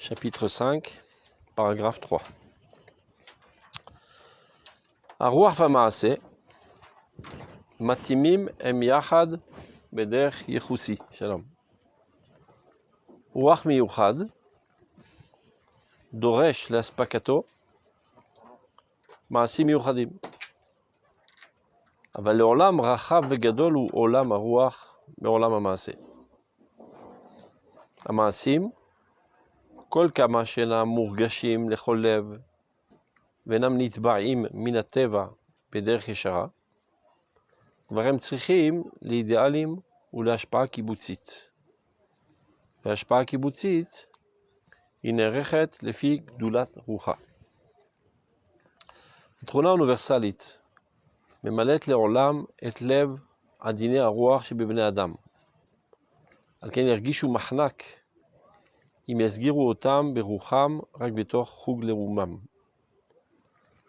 chapitre 5, paragraphe 3. Aruach v'maaseh matimim em yachad bederech yechusi. Shalom. רוח מיוחד דורש להספקתו מעשים מיוחדים. אבל לעולם רחב וגדול הוא עולם הרוח מעולם המעשה. המעשים, כל כמה שאינם מורגשים לכל לב ואינם נטבעים מן הטבע בדרך ישרה, כבר הם צריכים לאידיאלים ולהשפעה קיבוצית. וההשפעה קיבוצית היא נערכת לפי גדולת רוחה. התכונה האוניברסלית ממלאת לעולם את לב עדיני הרוח שבבני אדם. על כן ירגישו מחנק אם יסגירו אותם ברוחם רק בתוך חוג לאומם.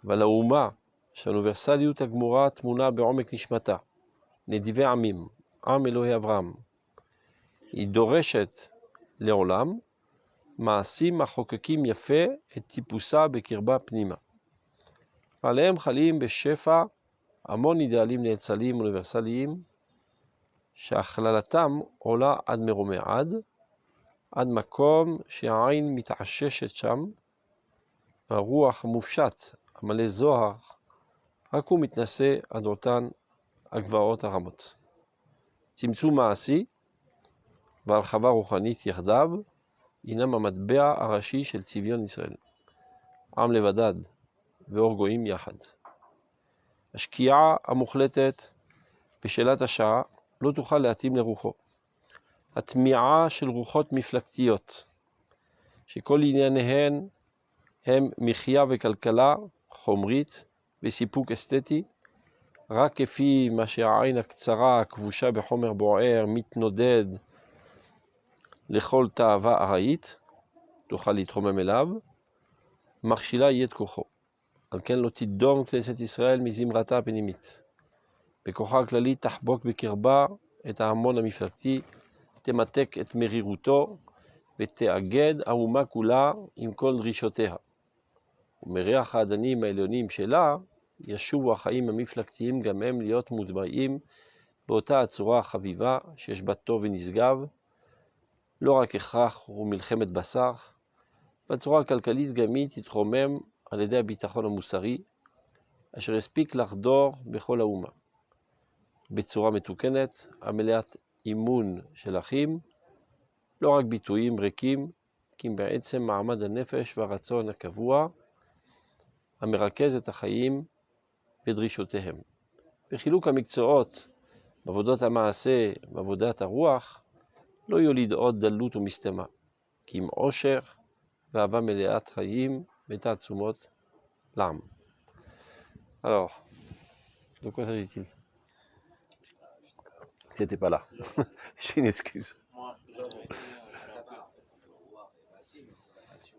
אבל האומה שהאוניברסליות הגמורה תמונה בעומק נשמתה, נדיבי עמים, עם אלוהי אברהם, היא דורשת לעולם מעשים החוקקים יפה את טיפוסה בקרבה פנימה. עליהם חלים בשפע המון אידיאלים נאצלים אוניברסליים שהכללתם עולה עד מרומי עד מקום שהעין מתעששת שם, והרוח המופשט המלא זוהר רק הוא מתנשא עד אותן הגבעות הרמות. צמצום מעשי והרחבה רוחנית יחדיו הינם המטבע הראשי של צביון ישראל. עם לבדד ואור גויים יחד. השקיעה המוחלטת בשאלת השעה לא תוכל להתאים לרוחו. התמיעה של רוחות מפלגתיות, שכל ענייניהן הם מחיה וכלכלה חומרית וסיפוק אסתטי, רק כפי מה שהעין הקצרה הכבושה בחומר בוער מתנודד לכל תאווה ארעית, תוכל להתחומם אליו, מכשילה יהיה את כוחו. על כן לא תדום כנסת ישראל מזמרתה הפנימית. בכוחה הכללי תחבוק בקרבה את ההמון המפלגתי, תמתק את מרירותו ותאגד האומה כולה עם כל דרישותיה. ומריח האדנים העליונים שלה ישובו החיים המפלגתיים גם הם להיות מוטבעים באותה הצורה החביבה שיש בה טוב ונשגב, לא רק הכרח ומלחמת בשר, בצורה הכלכלית גם היא תתרומם על ידי הביטחון המוסרי, אשר יספיק לחדור בכל האומה. בצורה מתוקנת, המלאת אימון של אחים, לא רק ביטויים ריקים, כי בעצם מעמד הנפש והרצון הקבוע, המרכז את החיים ודרישותיהם. בחילוק המקצועות, בעבודות המעשה ועבודת הרוח, לא יוליד עוד דלות ומסתמה, כי עם עושר ואהבה מלאת חיים ותעצומות לעם. Alors, de quoi s'agit-il? C'était pas là. J'ai une excuse. Moi, j'aurais été à ta part, voir les massimes, la nation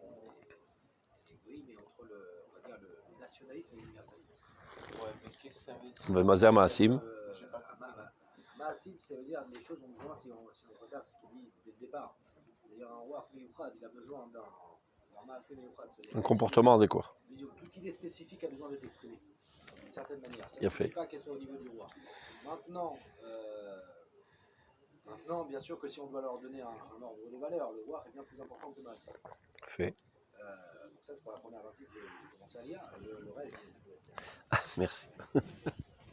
égoïste, mais entre on va dire, le nationalisme et l'universalisme. Ouais, mais qu'est-ce que ça veut dire? Mazar Maasim. Maasim, ça veut dire les choses ont besoin, si on regarde ce qu'il dit dès le départ. D'ailleurs, un roi Meyouchad, il a besoin d'un Maasim Meyouchad. Un comportement adéquat. Toute idée spécifique a besoin d'être exprimée, d'une certaine manière. Ça ne ne pas qu'elle soit au niveau du roi. Maintenant, bien sûr que si on doit leur donner un ordre de valeur, le roi est bien plus important que le Maasim. Fait. Donc ça, c'est pour la première partie que j'ai commencé à lire. Le reste, je vous laisse lire. Merci.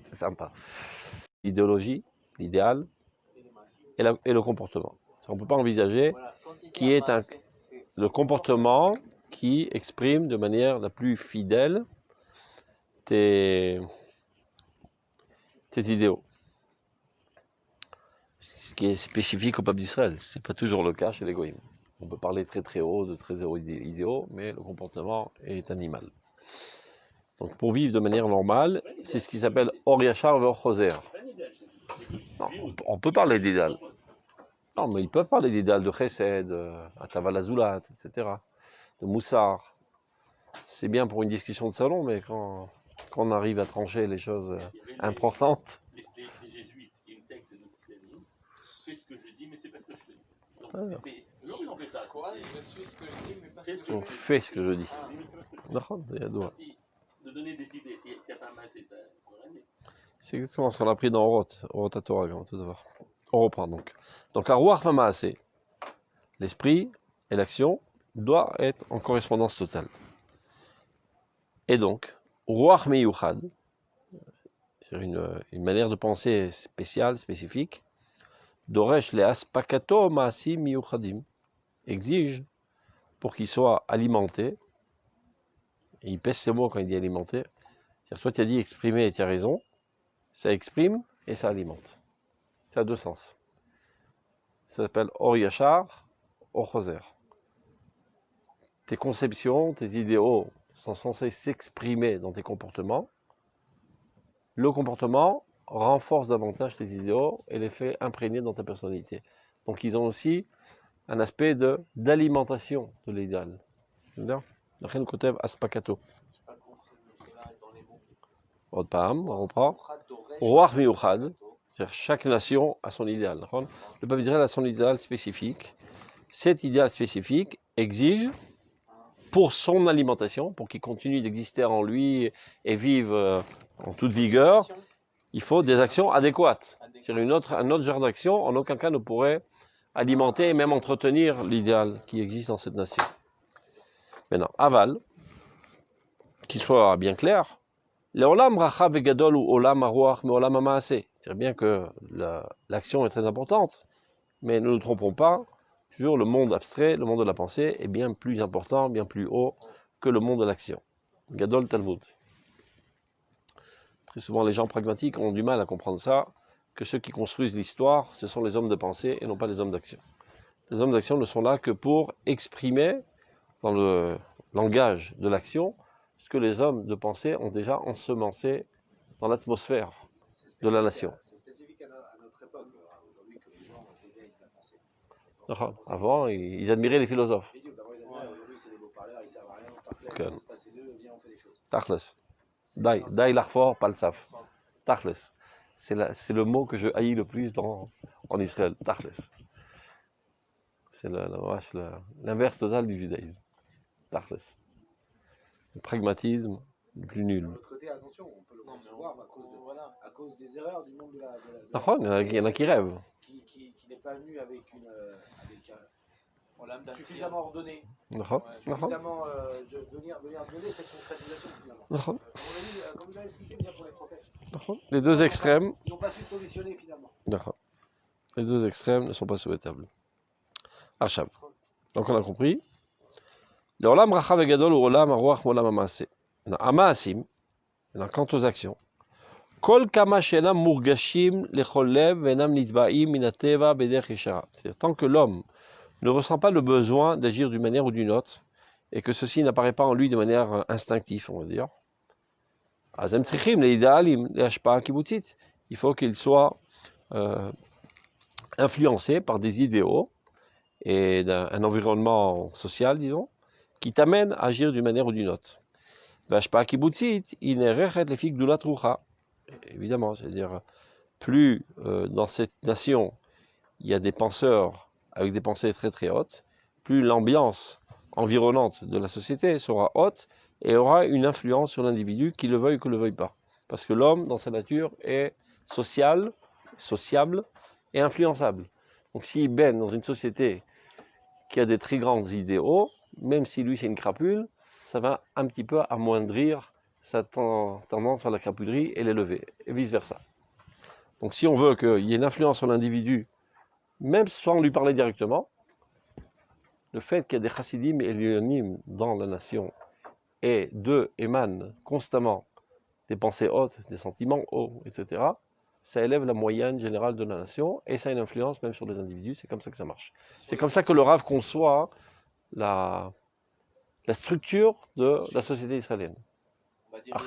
C'est sympa. L'idéologie, l'idéal et le comportement. On ne peut pas envisager Voilà, qui est le comportement qui exprime de manière la plus fidèle tes idéaux. Ce qui est spécifique au peuple d'Israël. Ce n'est pas toujours le cas chez les goïms. On peut parler très très haut, de très hauts idéaux, mais le comportement est animal. Donc pour vivre de manière normale, c'est ce qui s'appelle Or Yachar Ve'or Choser. Non, on peut parler d'idéal. Non, mais ils peuvent parler d'idéal de Chesed, Ataval Azulat, etc. De Moussar. C'est bien pour une discussion de salon, mais quand on arrive à trancher les choses importantes... Les jésuites, qui est une secte de christianisme, fais ce que je dis, mais c'est pas ce que je te dis. Donc, d'habitude on fait ça. Coran, je suis ce que je dis, mais pas ce C'est que ce je On fais. fait ce que je dis. C'est D'accord, il y a deux. donner des idées. Si c'est pas mal, c'est ça. C'est exactement ce qu'on a appris dans Oroth Torah, tout d'abord. On reprend donc. Donc, Aruach Mamaase, l'esprit et l'action doivent être en correspondance totale. Et donc, Ruach Meyuchad, c'est une manière de penser spéciale, spécifique, Doresh le Aspakato Maasim Miyuchadim, exige pour qu'il soit alimenté, et il pèse ses mots quand il dit alimenté, c'est-à-dire toi tu as dit exprimer et tu as raison, ça exprime et ça alimente. Ça a deux sens. Ça s'appelle Or Yachar, Or Choser. Tes conceptions, tes idéaux sont censés s'exprimer dans tes comportements. Le comportement renforce davantage tes idéaux et les fait imprégner dans ta personnalité. Donc ils ont aussi un aspect d'alimentation de l'idéal. לכן הוא כותב אספקתו. עוד פעם, on reprend. רוח מיוחד, c'est-à-dire chaque nation a son idéal. Le peuple d'Israël a son idéal spécifique. Cet idéal spécifique exige, pour son alimentation, pour qu'il continue d'exister en lui et vive en toute vigueur, il faut des actions adéquates. C'est-à-dire un autre genre d'action, en aucun cas ne pourrait alimenter et même entretenir l'idéal qui existe dans cette nation. Maintenant, aval, qu'il soit bien clair, l'olam rachav vegadol ou olam haruach meolam hamaaseh. C'est bien que l'action est très importante, mais ne nous trompons pas, toujours le monde abstrait, le monde de la pensée est bien plus important, bien plus haut que le monde de l'action. Gadol Talmud. Très souvent, les gens pragmatiques ont du mal à comprendre ça, que ceux qui construisent l'histoire, ce sont les hommes de pensée et non pas les hommes d'action. Les hommes d'action ne sont là que pour exprimer, dans le langage de l'action, ce que les hommes de pensée ont déjà ensemencé dans l'atmosphère de la nation. C'est spécifique à notre époque, aujourd'hui, que les gens éveillent la pensée. Avant, ils admiraient les philosophes. Aujourd'hui, c'est des beaux-parleurs, ils servent à rien. Okay. On se passe d'eux, viens, on fait des choses. Tachles. Dai l'arfor, pas le saf. Tachles. C'est le mot que je haïs le plus en Israël. Tachles. C'est l'inverse total du judaïsme. Tachles. C'est le pragmatisme le plus nul. De l'autre côté, attention, on peut le concevoir à cause des erreurs du monde de la il y en a qui rêvent. Qui n'est pas venu avec un suffisamment ordonné, suffisamment venir donner cette concrétisation finalement. Comme vous avez expliqué bien pour les prophètes. Les deux extrêmes. Ils n'ont pas su solutionner finalement. Les deux extrêmes ne sont pas souhaitables. Arshab. Donc on a compris. Le olam rachav et gadol ou olam haruach olam hamaaseh. Hamaasim, quant aux actions. Kol kama she'enam murgashim lechol lev ve'enam nitba'im min hateva bederech yeshara. C'est-à-dire tant que l'homme ne ressent pas le besoin d'agir d'une manière ou d'une autre et que ceci n'apparaît pas en lui de manière instinctive, on va dire. Azem tzrichim le'idealim le'hashpa'a kibbutzit. Il faut qu'il soit influencé par des idéaux et d'un environnement social, disons, qui t'amène à agir d'une manière ou d'une autre. V'hashpa'a kibbutzit inerechet lefi gdulat rucha. Évidemment, c'est-à-dire, plus dans cette nation, il y a des penseurs avec des pensées très très hautes, plus l'ambiance environnante de la société sera haute et aura une influence sur l'individu, qu'il le veuille ou qu'il ne le veuille pas. Parce que l'homme, dans sa nature, est sociable et influençable. Donc s'il baigne dans une société qui a des très grands idéaux, même si lui c'est une crapule, ça va un petit peu amoindrir sa tendance à la crapulerie et l'élever, et vice-versa. Donc si on veut qu'il y ait une influence sur l'individu, même sans lui parler directement, le fait qu'il y a des chassidim et elyonim dans la nation, et d'eux émanent constamment des pensées hautes, des sentiments hauts, etc., ça élève la moyenne générale de la nation, et ça a une influence même sur les individus, c'est comme ça que ça marche. C'est comme ça que le Rav conçoit la structure de la société israélienne.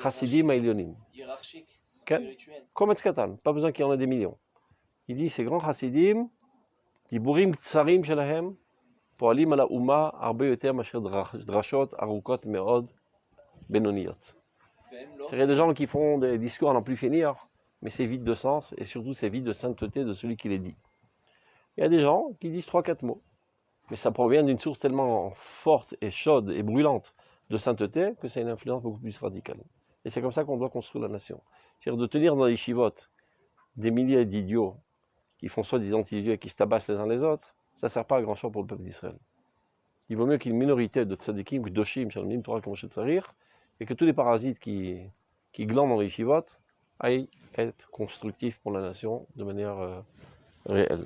Chassidim et elyonim. Hiérarchique, Okay. spirituel. Comme Etzkatan, pas besoin qu'il y en ait des millions. Il dit, ces grands chassidim, diburim tsarim shelahem, poalim ala umma, arbe yoter masher drashot, arukot meod, benoniot. Il y a des gens qui font des discours à n'en plus finir, mais c'est vide de sens, et surtout c'est vide de sainteté de celui qui les dit. Il y a des gens qui disent 3-4 mots. mais ça provient d'une source tellement forte et chaude et brûlante de sainteté que c'est une influence beaucoup plus radicale. Et c'est comme ça qu'on doit construire la nation. C'est-à-dire de tenir dans les chivotes des milliers d'idiots qui font soi-disant idiots et qui se tabassent les uns les autres, ça ne sert pas à grand-chose pour le peuple d'Israël. Il vaut mieux qu'une minorité de tzadikim, gdoshim, shalomim, Torah, comme tsarir, et que tous les parasites qui glandent dans les chivotes aillent être constructifs pour la nation de manière réelle.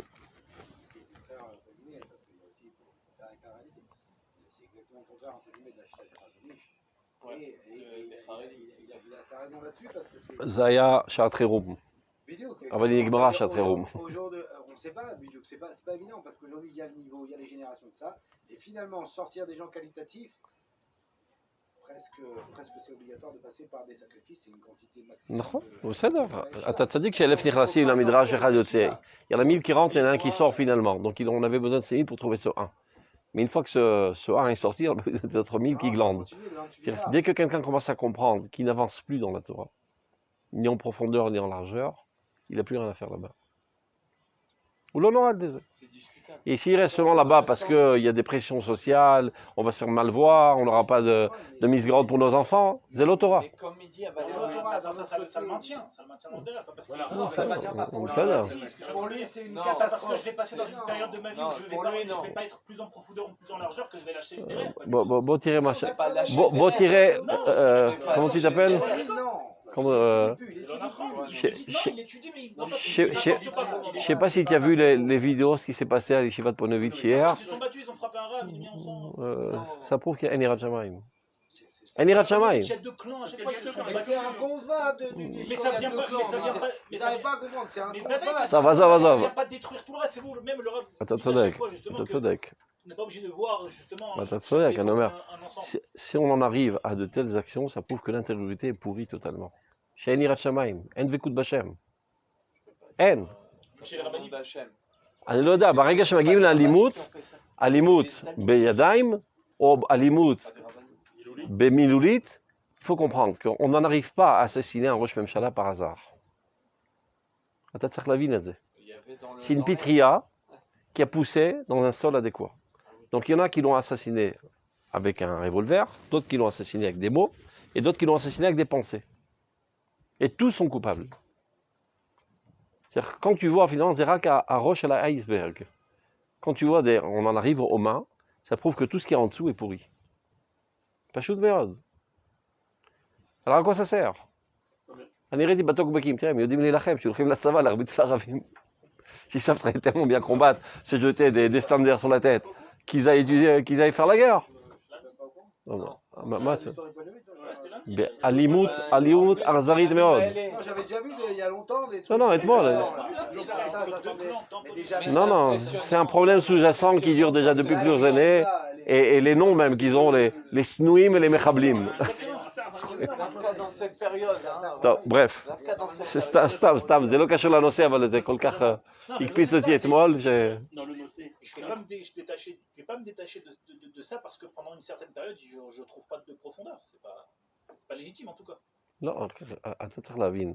Parce qu'il y a aussi, il faut faire avec la réalité. C'est exactement le contraire, entre guillemets, de la chita et il a sa raison là-dessus parce que c'est. Zaya Shatrerum. Aujourd'hui, on ne sait pas, c'est pas évident parce qu'aujourd'hui il y a le niveau, il y a les générations de ça, et finalement sortir des gens qualitatifs, presque c'est obligatoire de passer par des sacrifices, c'est une quantité maximale. נכון, בסדר. אתה צדיק שאלף נכנסים למדרש ואחד יוצא. Il y en a 1000 qui rentrent, il y en a un qui sort finalement. Donc on avait besoin de ces 1000 pour trouver ce 1. Mais une fois que ce 1 est sorti, on a besoin d'autres 1000 qui glandent. Dès que quelqu'un commence à comprendre qu'il n'avance plus dans la Torah, ni en profondeur ni en largeur, il n'a plus rien à faire là-bas. Ou l'on aura des autres. Et s'il reste seulement là-bas parce qu'il y a des pressions sociales, on va se faire mal voir, on n'aura pas de mise grande pour nos enfants, c'est l'Otora. Mais comme il dit, ça le maintient. Ça le maintient dans le délai. C'est pas parce qu'il ça ne maintient pas pour lui. C'est une catastrophe. Parce que je vais passer dans une période de ma vie où je ne vais pas être plus en profondeur ou plus en largeur que je vais lâcher le derrière. Bon, tirer machin. Bon, tirer. Comment tu t'appelles? Je sais pas si tu as vu les vidéos, ce qui s'est passé à l'Yeshivat Ponovitch hier. Ils se sont battus, ils ont frappé un rab, ils ont mis en sang. Ça prouve qu'il y a un Yirat Shamayim. Un Yirat Shamayim. C'est un concevable d'une mais ça vient pas. Ils n'arrivent pas à comprendre, c'est un concevable. Ça va. Ça vient pas détruire tout le reste, c'est vous, même le rab. Attends, Tzodek. On n'est pas obligé de voir justement. Si on en arrive à de telles actions, ça prouve que l'intériorité est pourrie totalement. Chez Yirat Shamayim, en vekut Bashem. En. Chez les rabbinim. אני לא יודע, ברגע שמגיעים לאלימות בידיים, או אלימות במילולית, il faut comprendre qu'on n'en arrive pas à assassiner un Rosh Memshala par hasard. אתה צריך להבין את זה. C'est une pitria qui a poussé dans un sol adéquat. Donc il y en a qui l'ont assassiné avec un revolver, d'autres qui l'ont assassiné avec des mots, et d'autres qui l'ont assassiné avec des pensées. Et tous sont coupables. C'est-à-dire, quand tu vois finalement Zerak à Roche à la iceberg, quand tu vois on en arrive aux mains, ça prouve que tout ce qui est en dessous est pourri. Pachout Meod. Alors à quoi ça sert? אני ראיתי בטוקבקים, תראה, הם יודעים להילחם, שהולכים לצבא להרביץ לערבים. S'ils savent tellement bien combattre, se jeter des standards sur la tête, qu'ils aillent faire la guerre. Non. Alimut, Arzarit Meod. J'avais déjà vu il y a longtemps des trucs. Non, aide-moi. Non, c'est un problème sous-jacent qui dure déjà depuis plusieurs années, et les noms même qu'ils ont, les Snouim et les Mechablim. dans cette période. bref, סתם, זה לא קשור לנושא, אבל זה כל כך הקפיץ אותי אתמול. Je vais pas me détacher de ça parce que pendant une certaine période, je trouve pas de profondeur. C'est pas légitime en tout cas. לא, אתה צריך להבין.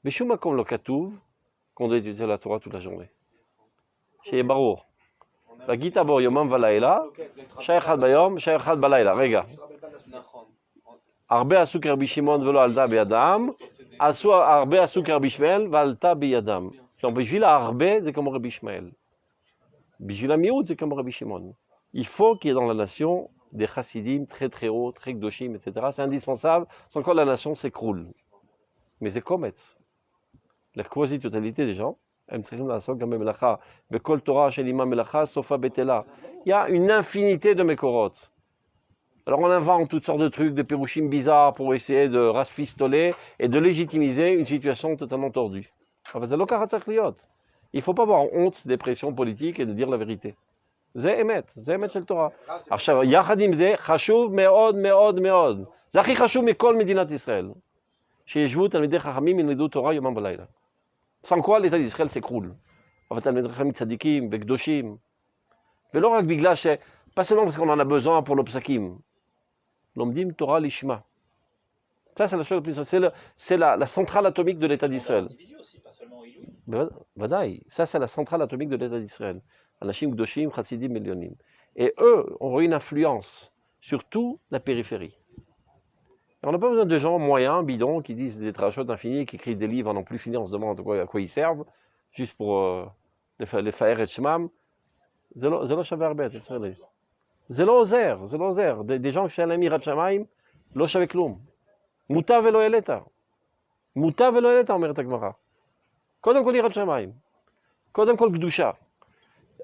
בשום מקום לא כתוב qu'on doit étudier la Torah toute la journée. שיהיה ברור. והגית בו יומם ולילה, שעה אחד ביום, שעה אחד בלילה. רגע. הרבה עשו כרבי שמעון ולא עלתה בידם, הרבה עשו כרבי שמואל ועלתה בידם. בשביל הרבה זה כמו רבי שמואל. בשביל המיעוט זה כמו רבי שמעון. Il faut qu'il y ait dans la nation des chassidim très très hauts, très gdoshim, etc. C'est indispensable, sans quoi la nation s'écroule. Mais c'est kometz. La quasi-totalité des gens, הם צריכים לעסוק גם במלאכה. בכל תורה של אימה מלאכה, סופה בטלה. Il y a une infinité de mékorotes. Alors on invente toutes sortes de trucs, de pérouchim bizarres pour essayer de rafistoler et de légitimiser une situation totalement tordue. Il ne faut pas avoir honte des pressions politiques et de dire la vérité. זה אמת של תורה. עכשיו, יחד עם זה, חשוב מאוד מאוד מאוד. זה הכי חשוב מכל מדינת ישראל. שישבו תלמידי חכמים ילמדו תורה יומם ולילה. Sans quoi l'état d'Israël s'écroule. אבל תלמידי חכמים צדיקים וקדושים. ולא רק בגלל pas seulement parce qu'on en a besoin pour nos psakim. Lomdim Torah Lishma. Ça, c'est la chose la plus. C'est la centrale atomique de l'État d'Israël. Vadaï. Ça, c'est la centrale atomique de l'État d'Israël. Anashim Gdoshim, Chassidim, Melionim. Et eux ont une influence sur toute la périphérie. Et on n'a pas besoin de gens moyens, bidons, qui disent des trachotes infinies, qui écrivent des livres à n'en plus finir, on se demande à quoi ils servent, juste pour les faire et shmam. Zelo shaver bet, Zelo ozer. Des gens chez un Mirat Shamaim, lo shavek klum. Muta velo eleta. Muta velo eleta, אומרת הגמרא. קודם כל יראת שמיים. קודם כל קדושה.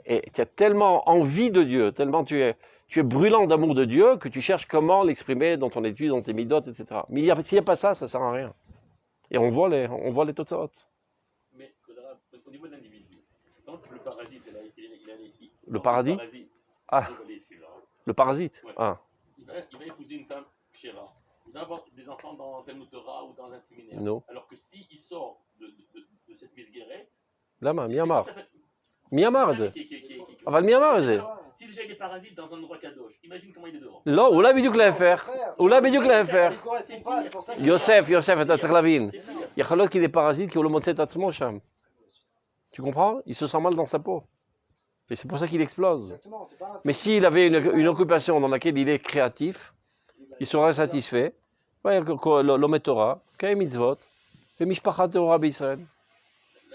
Et tu as tellement envie de Dieu, tellement tu es brûlant d'amour de Dieu, que tu cherches comment l'exprimer dans ton étude, dans tes midotes, etc. Mais s'il n'y a pas ça, ça ne sert à rien. Et on voit les totsot. Mais au niveau de l'individu, quand le parasite, Le paradis? Ah, le parasite. Ouais. Ah. Il va épouser une femme kshera. Il va avoir des enfants dans Talmud Torah ou dans un séminaire. Non. Alors que s'il sort de cette misguérette, Lama, c'est Myanmar. tout à fait- Myanmar, qui- זה. qui- qui- qui- qui- אבל Myanmar, זה. Si déjà il est parasite dans un endroit kadosh, imagine comment il est dehors. לא, אולי בדיוק להפך. אולי בדיוק להפך. Il correspond pas, c'est pour ça que- יוסף, אתה צריך להבין. C'est pire. יכול להיות qu'il est parasite qui הוא לא מוצא את עצמו שם. Tu comprends? Il se sent mal dans sa peau. Et c'est pour ça qu'il explose. Exactement, c'est pas un- Mais s'il avait une occupation dans laquelle il est créatif, il serait satisfait. Ouais, l'homme Torah, Kay mitzvot, fait mishpachat Torah b'Israël.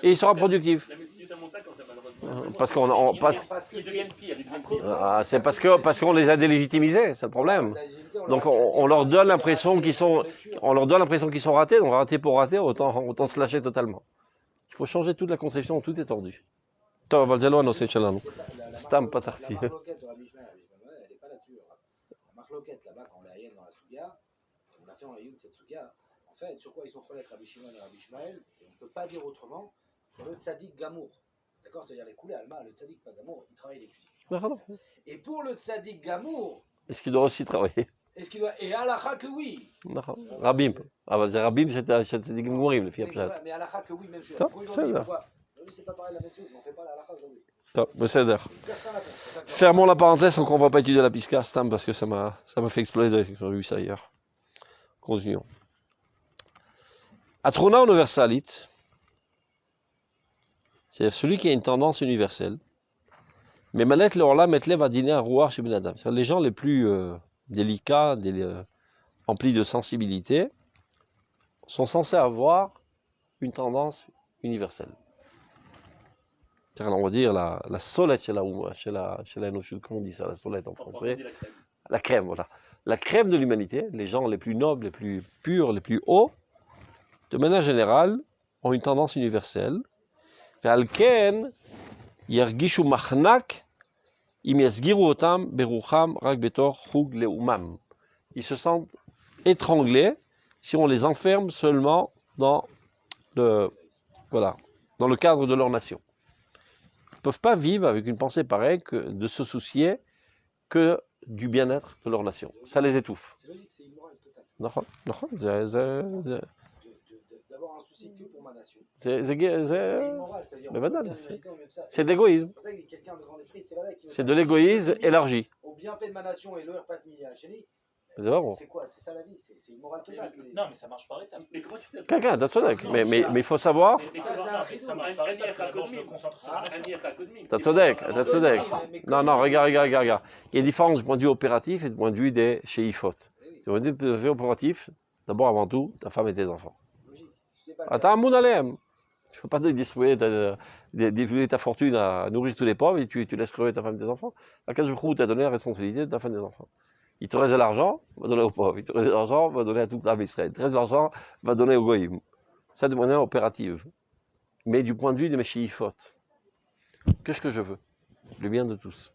Et il sera productif. La médecine montagne, comme ça, malheureusement. Parce qu'on passe. Parce que Ils c'est deviennent pires, ils deviennent pires. Ah, c'est parce qu'on les a délégitimisés, c'est le problème. Donc on leur donne l'impression qu'ils sont ratés, donc ratés pour rater, autant se lâcher totalement. Il faut changer toute la conception, tout est tordu. טוב, אבל זה לא הנושא שלנו. סתם פתחתי. La marloquette de Rabbi Ishmael, elle n'est pas là-dessus. La marloquette là-bas, quand on l'a dans la Souga, on l'a fait en Ayoun, cette Souga, en fait, sur quoi ils sont chroniques Rabbi Shimon et Rabbi Ishmael, et on ne peut pas dire autrement, sur le tzaddik Gamour. D'accord? C'est-à-dire les coulées Alma, le tzaddik pas Gamour, il travaille, il étudie. נכון. Et pour le tzaddik Gamour, Est-ce qu'il doit aussi travailler? est-ce qu'il doit. Et halakha que oui! נכון. רבים. אבל זה רבים שצדיקים גמורים לפי Mais, הפשט. voilà, mais halakha que oui, même celui-là. Top, Donc aujourd'hui, c'est pourquoi? Aujourd'hui, c'est pas pareil la médecine, on ne fait pas la halakha aujourd'hui. טוב, בסדר. Certains la font. C'est ça que- Fermons la parenthèse, donc on va pas étudier la pisca, Stam, parce que ça m'a fait exploser quand j'ai vu ça hier. Continuons. Atrona universalit, c'est celui qui a une tendance universelle. Mais Malet Leorla Metlev a dîné à Rouar chez Ben Adam. C'est les gens les plus délicats, emplis de sensibilité, sont censés avoir une tendance universelle. On va dire la solette chez la notion, comment on dit ça, la solette en français? La crème, voilà. La crème de l'humanité, les gens les plus nobles, les plus purs, les plus hauts, de manière générale, ont une tendance universelle. Ve'alken yergishu machnak im yasgiru otam berucham rak betor chug leumam. Ils se sentent étranglés si on les enferme seulement dans le cadre de leur nation. Ils ne peuvent pas vivre avec une pensée pareille que de se soucier que du bien-être de leur nation. Ça les étouffe. C'est logique, c'est immoral total. D'avoir un souci que pour ma nation. C'est immoral, c'est-à-dire. Mais on peut madame, bien mériter, même ça. c'est de l'égoïsme. C'est pour ça que quelqu'un de grand esprit, c'est vrai. C'est de l'égoïsme élargi. Au bienfait de ma nation et le pas de milliard génie. C'est vrai. C'est quoi? C'est ça la vie, c'est immoral total. c'est- Non, mais ça marche par étapes. Mais comment tu fais Quelqu'un, t'as tzodek. Mais il faut savoir. Mais Ça, c'est un ça risque. marche par étapes. D'abord, je me concentre sur la nation. T'as tzodek. Non, regarde. Il y a une différence du point de vue opératif et du point de vue des sheifot. Du point de vue opératif, d'abord, avant tout, ta femme et tes enfants. Logique. Tu sais pas le Attends, un mounalem. Tu ne peux pas distribuer ta fortune à nourrir tous les pauvres et tu laisses crever ta femme et tes enfants. À 15 jours, tu as donné la responsabilité de ta femme et des enfants. Il te reste de l'argent, va donner aux pauvres. Il te reste de l'argent, va donner à toute l'âme Israël. Il te reste de l'argent, va donner aux goïms. Ça de manière opérative. Mais du point de vue de mes chiifot, qu'est-ce que je veux? Le bien de tous.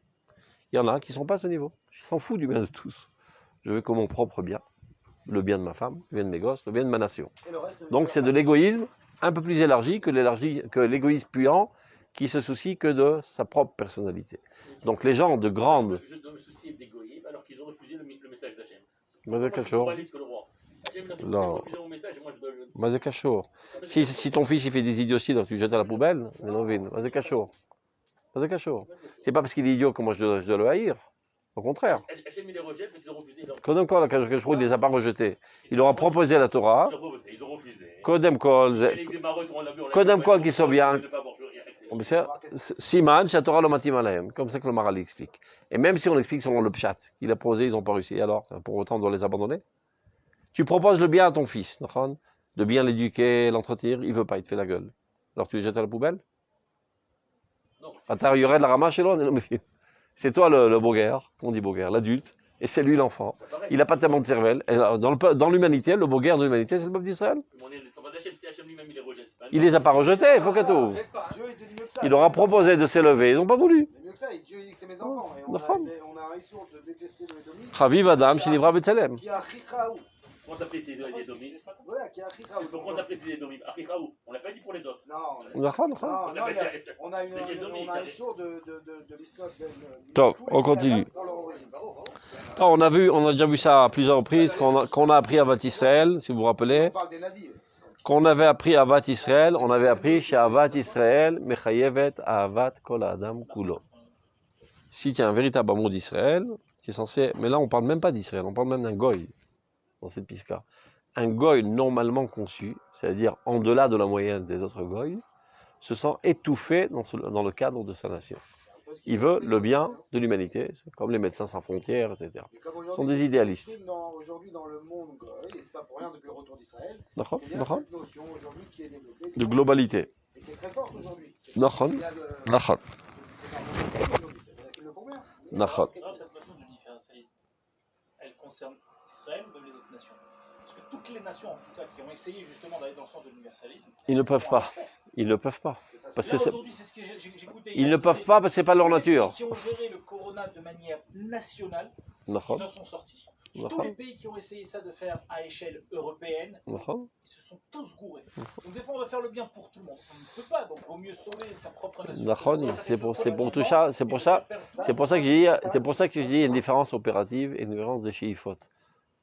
Il y en a qui ne sont pas à ce niveau. Je s'en fous du bien de tous. Je veux que mon propre bien, le bien de ma femme, le bien de mes gosses, le bien de ma nation. Et le reste, Donc c'est de l'égoïsme un peu plus élargi que l'égoïsme puant qui se soucie que de sa propre personnalité. Donc les gens de grande... Je dois me soucier des goyim alors qu'ils ont refusé le message d'Hachem. Mazé Kachor. Que le roi. Hachem n'a Non. refusé mon message et moi je dois le... Mazé Kachor. Si ton fils il fait des idioties, donc tu le jettes à la poubelle, Mazé Kachor. Mazé Kachor. C'est pas parce qu'il est idiot que moi je dois le haïr. Au contraire. Hachem il les rejette parce qu'ils ont refusé. Kodem Kol, il ne les a pas rejetés. Il leur a proposé la Torah. Ils ont refusé. Kodem Kol, Kodem Kol qui sont bien. Mais c'est Siman, Shatora Lomatim Alahem, comme ça que le Maral explique. Et même si on explique selon le Pshat, qu'il a posé, ils n'ont pas réussi, alors pour autant on doit les abandonner. Tu proposes le bien à ton fils, de bien l'éduquer, l'entretenir, il ne veut pas, il te fait la gueule. Alors tu le jettes à la poubelle? Non, Attends, il y aurait de la ramasse chez l'autre. C'est toi le boguer, on dit boguer, l'adulte, et c'est lui l'enfant. c'est pareil. Il n'a pas tellement de cervelle. Et dans l'humanité, le boguer de l'humanité, c'est le peuple d'Israël. Si Hachem lui-même il les rejette, c'est pas Il les a pas rejetés, il faut qu'à tout. Dieu, il te dit mieux que ça. Il leur a proposé de s'élever, ils n'ont pas voulu. Mais mieux que ça, Dieu il dit que c'est mes enfants. Et on D'accord. a un issour de détester le Édomite. Chaviv Adam, Shinivra B'Tselem. Qui a Chichaou. Pourquoi t'as précisé les Domim? Voilà, qui a Chichaou. Pourquoi t'as précisé les Domim? Achichaou, on l'a pas dit pour les autres. Non, D'accord. non, On non, a on a un issour de l'histoire Top, on continue. On a déjà vu ça à plusieurs reprises, qu'on a appris à Avat Israël, si vous vous rappelez. On parle des nazis. Qu'on avait appris à Avat Israël, on avait appris chez Avat Israël, Mechayevet Avat Kol Adam Kulo. Si tu as un véritable amour d'Israël, tu es censé. Mais là, on ne parle même pas d'Israël, on parle même d'un goy dans cette piska. Un goy normalement conçu, c'est-à-dire en delà de la moyenne des autres goy, se sent étouffé dans le cadre de sa nation. Il veut le bien de l'humanité, comme les médecins sans frontières, etc. Ce sont des idéalistes. Aujourd'hui, dans le monde, et c'est pas pour rien depuis le retour d'Israël, D'accord, il y a cette notion aujourd'hui qui est développée. de globalité. Et qui est très forte aujourd'hui. D'accord. D'accord. Ils le font bien. D'accord. Alors, cette notion de l'universalisme, elle concerne Israël ou même les autres nations? Parce que toutes les nations, en tout cas, qui ont essayé justement d'aller dans le sens de l'universalisme, Ils ne peuvent pas. Ils ne peuvent pas. Parce que là, aujourd'hui, c'est ce que j'écoutais. ils ne peuvent pas parce que c'est pas leur nature. Tous les pays qui ont géré le corona de manière nationale, D'accord. ils en sont sortis. Et tous D'accord. les pays qui ont essayé ça de faire à échelle européenne, D'accord. ils se sont tous gourés. Donc des fois, on va faire le bien pour tout le monde. On ne peut pas, donc il vaut mieux sauver sa propre nation. D'accord. C'est pour tout ça. C'est pour ça que j'ai dit. C'est pour ça que j'ai dit il y a une différence opérative et une différence des chiifotes.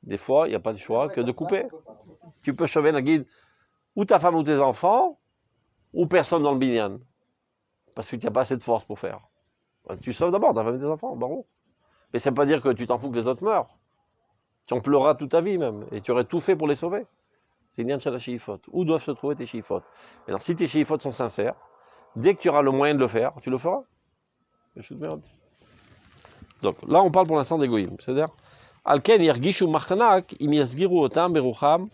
Des fois, il n'y a pas le choix que de couper. Tu peux sauver la guide ou ta femme ou tes enfants ou personne dans le binyan. Parce que tu n'as pas assez de force pour faire. Tu sauves d'abord ta femme et tes enfants, baron. Mais ça ne veut pas dire que tu t'en fous que les autres meurent. Tu en pleuras toute ta vie même. Et tu aurais tout fait pour les sauver. C'est une chez la chiifote. Où doivent se trouver tes chiifotes? Alors si tes chiifotes sont sincères, dès que tu auras le moyen de le faire, tu le feras. Donc là, on parle pour l'instant d'égoïsme. C'est-à-dire, Alken yergishu machnak im yasgiru otam berucham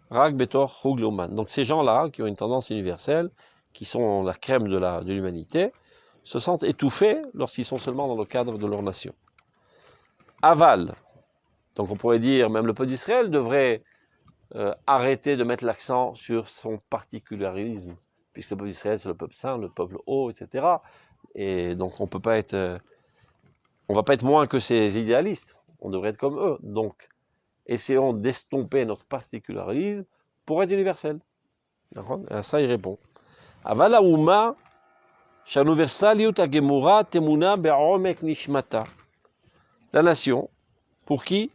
rak betor chug loman. Donc ces gens-là, qui ont une tendance universelle, qui sont la crème de l'humanité, se sentent étouffés lorsqu'ils sont seulement dans le cadre de leur nation. Aval. Donc on pourrait dire, même le peuple d'Israël devrait arrêter de mettre l'accent sur son particularisme, puisque le peuple d'Israël, c'est le peuple saint, le peuple haut, etc. Et donc on va pas être moins que ces idéalistes. On devrait être comme eux. Donc, essayons d'estomper notre particularisme pour être universel. D'accord? Et à ça, il répond. Avala uma shanuversaliut agemura temuna be'omek nishmata. La nation, pour qui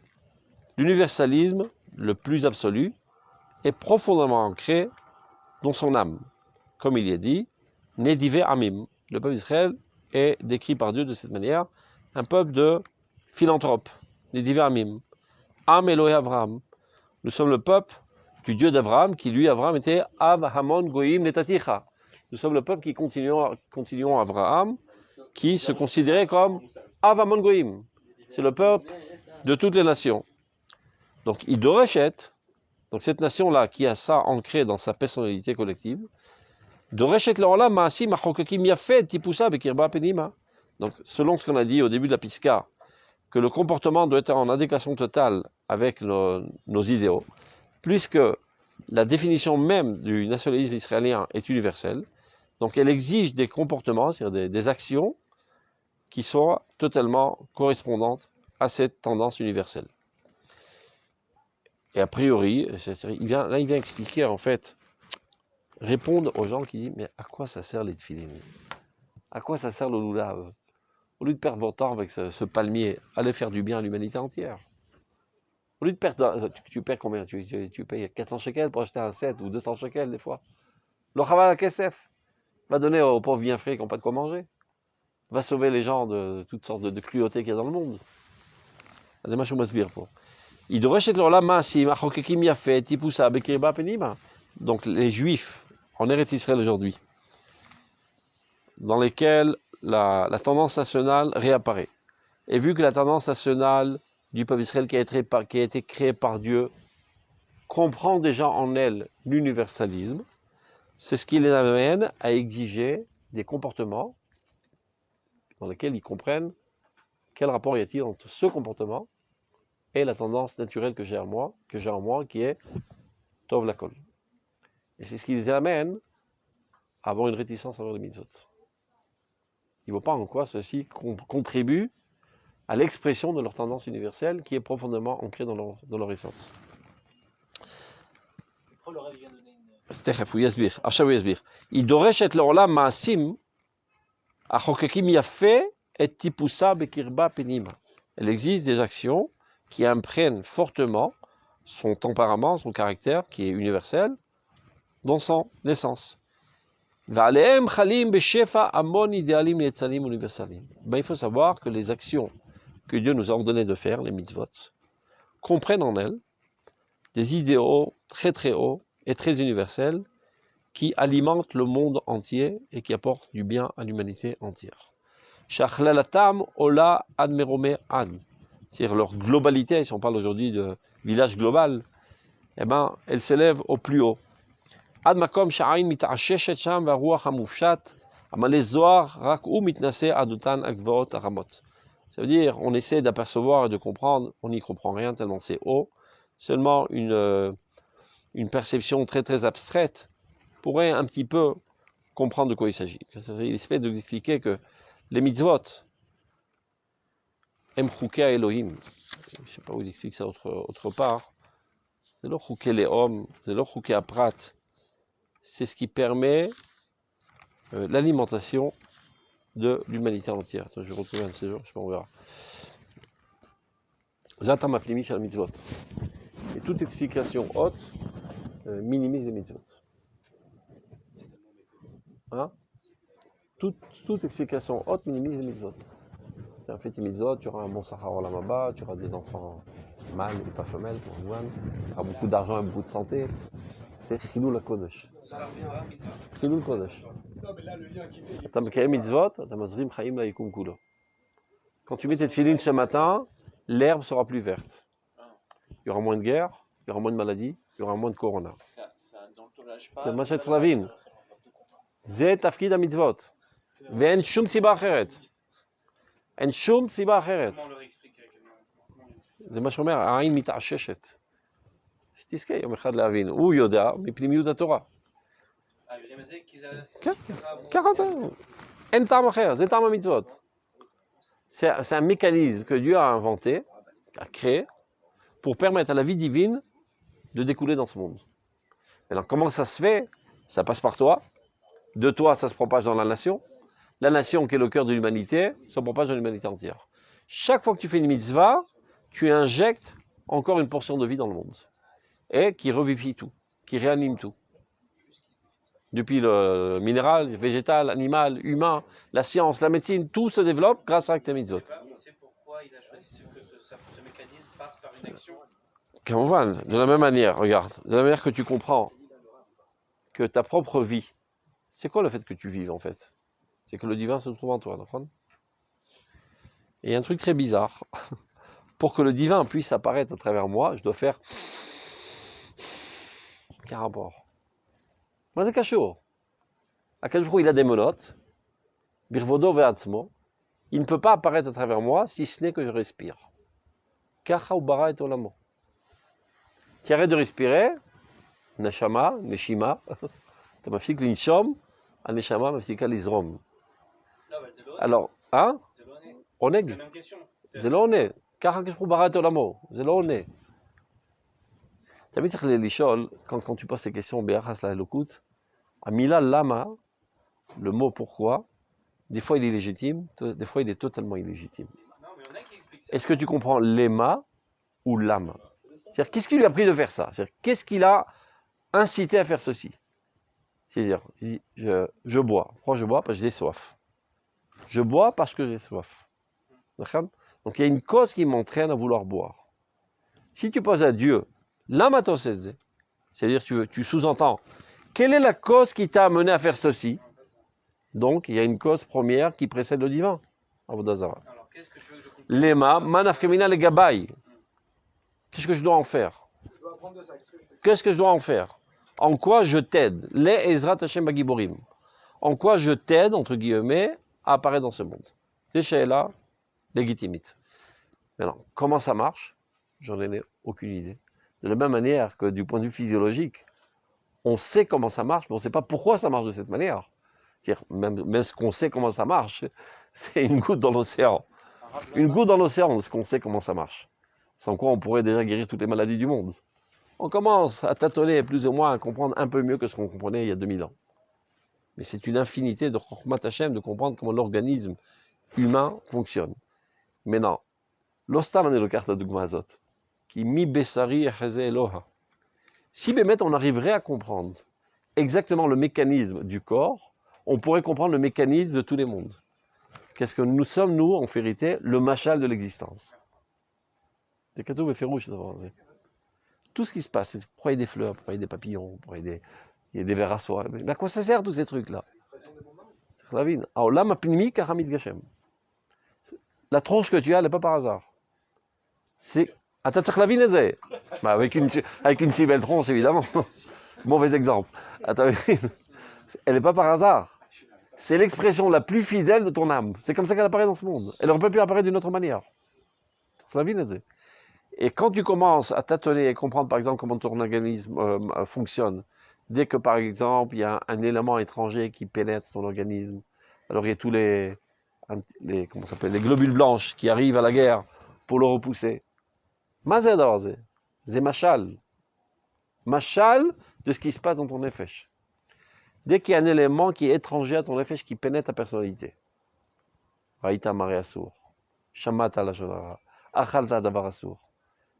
l'universalisme le plus absolu est profondément ancré dans son âme. Comme il y est dit, Nedive Amim. Le peuple d'Israël est décrit par Dieu de cette manière, un peuple de philanthropes. Nedive Amim. Am Elohe Avraham. Nous sommes le peuple du Dieu d'Avraham, qui lui, Avraham, était Av Hamon Goïm Netaticha. Nous sommes le peuple qui continuons Avraham, qui se considérait comme Av Hamon Goïm. C'est le peuple de toutes les nations. Donc, il Dorechet, donc cette nation-là qui a ça ancré dans sa personnalité collective, Dorechet l'Olam Maasi Machokakim Yafet Tipusa Bekirba Penima. Donc, selon ce qu'on a dit au début de la Piska, que le comportement doit être en adéquation totale avec nos idéaux, puisque la définition même du nationalisme israélien est universelle, donc elle exige des comportements, c'est-à-dire des actions qui soient totalement correspondantes à cette tendance universelle. Et a priori, il vient expliquer en fait, répondre aux gens qui disent mais à quoi ça sert les tefilin? À quoi ça sert le loulav? Au lieu de perdre votre temps avec ce palmier, allez faire du bien à l'humanité entière. Au lieu de perdre, tu perds combien? Tu payes 400 shekels pour acheter un set ou 200 shekels des fois. Le chaval à Kesef va donner aux pauvres bien frais qui n'ont pas de quoi manger. Va sauver les gens de toutes sortes de cruautés qu'il y a dans le monde. Donc les Juifs en Eretz Israël aujourd'hui, dans lesquels la tendance nationale réapparaît. Et vu que la tendance nationale du peuple d'Israël qui a été créée par Dieu comprend déjà en elle l'universalisme, c'est ce qui les amène à exiger des comportements dans lesquels ils comprennent quel rapport y a-t-il entre ce comportement et la tendance naturelle que j'ai en moi, qui est Tov Lakol. Et c'est ce qui les amène à avoir une réticence envers les mitzvot. Ils ne voient pas en quoi ceci contribue à l'expression de leur tendance universelle qui est profondément ancrée dans leur essence. Pourquoi le rêve vient donner une... תכף, הוא יסביר, עכשיו הוא יסביר. היא דורשת לעולם מעשים החוקקים יפה את טיפוסה בקרבה פנימה. Elle existe des actions qui imprègnent fortement son tempérament, son caractère, qui est universel, dans son essence. ועליהם חלים בשפע המון אידיאלים ניצנים אוניברסליים. Il faut savoir que les actions que Dieu nous a ordonné de faire, les mitzvot, comprennent en elles des idéaux très très hauts et très universels qui alimentent le monde entier et qui apportent du bien à l'humanité entière. Shachlalatam ola ad merome ad. C'est-à-dire leur globalité, si on parle aujourd'hui de village global, eh ben, elle s'élève au plus haut. Ad makom sha'ain mit'asheshet sham v'aruach hamufshat amale zohar rak hu mitnase adutan agvaot aramot. Ça veut dire, on essaie d'apercevoir et de comprendre, on n'y comprend rien tellement c'est haut. Seulement une perception très très abstraite pourrait un petit peu comprendre de quoi il s'agit. Il essaie d'expliquer que les mitzvot, em chukei Elohim, je ne sais pas où il explique ça autre part, c'est le chukei le'om, c'est le chukei aprat, c'est ce qui permet l'alimentation de l'humanité entière. Attends, je vais retrouver un de ces jours, je sais pas, on verra. Zatam aplimi shel mitzvot. Et toute explication haute minimise les mitzvot. Hein? Toute explication haute minimise les mitzvot. Tu as fait tes mitzvot, tu auras un bon sahara olam haba, tu auras des enfants mâles et pas femelles, tu auras beaucoup d'argent et beaucoup de santé. C'est chilul kodesh. Chilul kodesh. Tu as mitzvot, tu as mazrim chaim laikum kulo. Quand tu mets tes tefilines ce matin, l'herbe sera plus verte. Il y aura moins de guerre, il y aura moins de maladies, il y aura moins de corona. C'est מה שצריך להבין. זה תפקיד המצוות. ואין שום סיבה אחרת. אין שום סיבה אחרת. זה מה שאומר, העין מתעששת. שתזכה יום אחד להבין. הוא יודע מפנימיות התורה. כן, ככה זה. אין טעם אחר, זה טעם המצוות. C'est un mécanisme que Dieu a inventé, a créé, pour permettre à la vie divine de découler dans ce monde. Maintenant, comment ça se fait? Ça passe par toi. De toi, ça se propage dans la nation. La nation, qui est le cœur de l'humanité, se propage dans l'humanité entière. Chaque fois que tu fais une mitzvah, tu injectes encore une portion de vie dans le monde. Et qui revivifie tout, qui réanime tout. Depuis le minéral, végétal, animal, humain, la science, la médecine, tout se développe grâce à tes mitzvot. C'est pourquoi il a choisi que ce mécanisme passe par une action. De la même manière, regarde, de la manière que tu comprends que ta propre vie, c'est quoi le fait que tu vives en fait? C'est que le divin se trouve en toi, d'accord? Et il y a un truc très bizarre. Pour que le divin puisse apparaître à travers moi, je dois faire quel rapport? Moi, c'est cachot. À quel jour il a des menottes, birvodo ve'atzmo, il ne peut pas apparaître à travers moi si ce n'est que je respire. Kacha ubara et olamo. Tu arrêtes de respirer, neshama, neshima, tu mafik l'inchom, neshama mafik l'izrom. Alors, hein? On est. C'est la même question. C'est là on est. Kacha keshru bara et olamo. C'est là on est. Tu as vu l'ishol, quand tu poses ces questions, Be'achas la Elokut, Amila Lama, le mot pourquoi, des fois il est légitime, des fois il est totalement illégitime. Est-ce que tu comprends l'ema ou l'ama? C'est-à-dire, qu'est-ce qui lui a pris de faire ça? C'est-à-dire, qu'est-ce qui l'a incité à faire ceci? C'est-à-dire, je bois. Pourquoi je bois? Parce que j'ai soif. Je bois parce que j'ai soif. Donc il y a une cause qui m'entraîne à vouloir boire. Si tu poses à Dieu, c'est-à-dire tu sous-entends, quelle est la cause qui t'a amené à faire ceci? Donc, il y a une cause première qui précède le divin. Avodah Zarah. Alors, qu'est-ce que tu veux que je comprenne? Lema, manafkamina le gabay. Qu'est-ce que je dois en faire? Je dois apprendre de ça. Qu'est-ce que je dois en faire? En quoi je t'aide? Les Ezrat Hashem Bagiborim. En quoi je t'aide, entre guillemets, à apparaître dans ce monde? C'est Sheila légitimite. Maintenant, comment ça marche? J'en ai aucune idée. De la même manière que du point de vue physiologique, on sait comment ça marche, mais on ne sait pas pourquoi ça marche de cette manière. C'est-à-dire, même ce qu'on sait comment ça marche, c'est une goutte dans l'océan. Une goutte dans l'océan, ce qu'on sait comment ça marche. Sans quoi on pourrait déjà guérir toutes les maladies du monde. On commence à tâtonner plus ou moins, à comprendre un peu mieux que ce qu'on comprenait il y a 2000 ans. Mais c'est une infinité de Chokhmat Hashem de comprendre comment l'organisme humain fonctionne. Maintenant, l'ostam en est le carte de Gmazot, qui mi besari echeze Eloha. Si Bémet on arriverait à comprendre exactement le mécanisme du corps, on pourrait comprendre le mécanisme de tous les mondes. Qu'est-ce que nous sommes, nous, en vérité, le machal de l'existence. Des cadeaux et férouches, tout ce qui se passe, pourquoi il y a des fleurs, pourquoi il y a des papillons, pourquoi il y a des vers à soie. Mais à quoi ça sert tous ces trucs-là? La tronche que tu as, elle n'est pas par hasard. C'est. Avec une si belle tronche, évidemment. Mauvais exemple. Elle n'est pas par hasard. C'est l'expression la plus fidèle de ton âme. C'est comme ça qu'elle apparaît dans ce monde. Elle aurait pas pu apparaître d'une autre manière. Et quand tu commences à tâtonner et comprendre, par exemple, comment ton organisme fonctionne, dès que, par exemple, il y a un élément étranger qui pénètre ton organisme, alors il y a tous les globules blanches qui arrivent à la guerre pour le repousser. C'est machal. Machal de ce qui se passe dans ton nefesh. Dès qu'il y a un élément qui est étranger à ton nefesh, qui pénètre ta personnalité. Raïta Mare Asur, Shamata la Shodara, Achalta Davar Asur.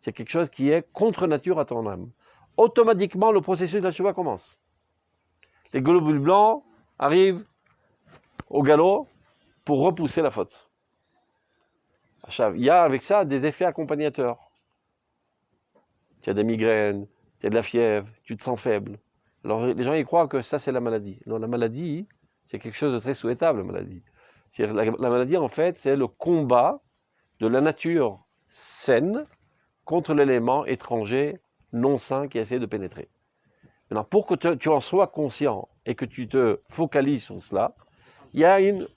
C'est quelque chose qui est contre nature à ton âme. Automatiquement, le processus de la Shuvah commence. Les globules blancs arrivent au galop pour repousser la faute. Il y a avec ça des effets accompagnateurs. Tu as des migraines, tu as de la fièvre, tu te sens faible. Alors les gens ils croient que ça c'est la maladie. Non, la maladie, c'est quelque chose de très souhaitable, la maladie. La maladie, en fait, c'est le combat de la nature saine contre l'élément étranger non sain qui essaie de pénétrer. Maintenant, pour que tu en sois conscient et que tu te focalises sur cela, il y a une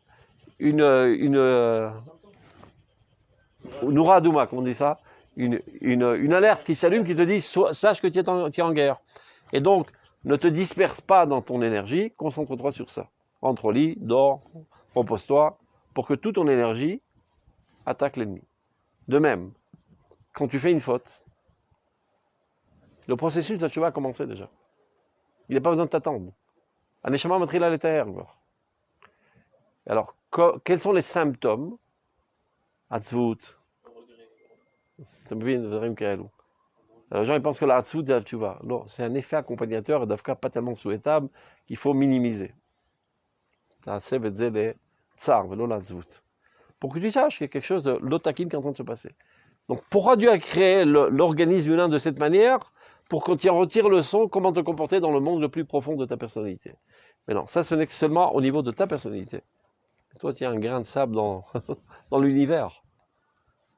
Noura Douma, comment on dit ça, une alerte qui s'allume qui te dit sache que tu es en guerre. Et donc, ne te disperse pas dans ton énergie, concentre-toi sur ça. Entre au lit, dors, repose-toi, pour que toute ton énergie attaque l'ennemi. De même, quand tu fais une faute, le processus de la Teshuvah a commencé déjà. Il n'y a pas besoin de t'attendre. Aneshama matrila l'etaher. Alors, quels sont les symptômes? Hatzvut. Alors, les gens ils pensent que la hatzvut c'est la Teshuvah. Non, c'est un effet accompagnateur et d'Afka pas tellement souhaitable qu'il faut minimiser. Pour que tu saches qu'il y a quelque chose de l'otakin qui est en train de se passer. Donc, pourquoi Dieu a créé l'organisme humain de cette manière? Pour qu'on t'y retire le son, comment te comporter dans le monde le plus profond de ta personnalité. Mais non, ça ce n'est que seulement au niveau de ta personnalité. Toi, tu as un grain de sable dans, dans l'univers.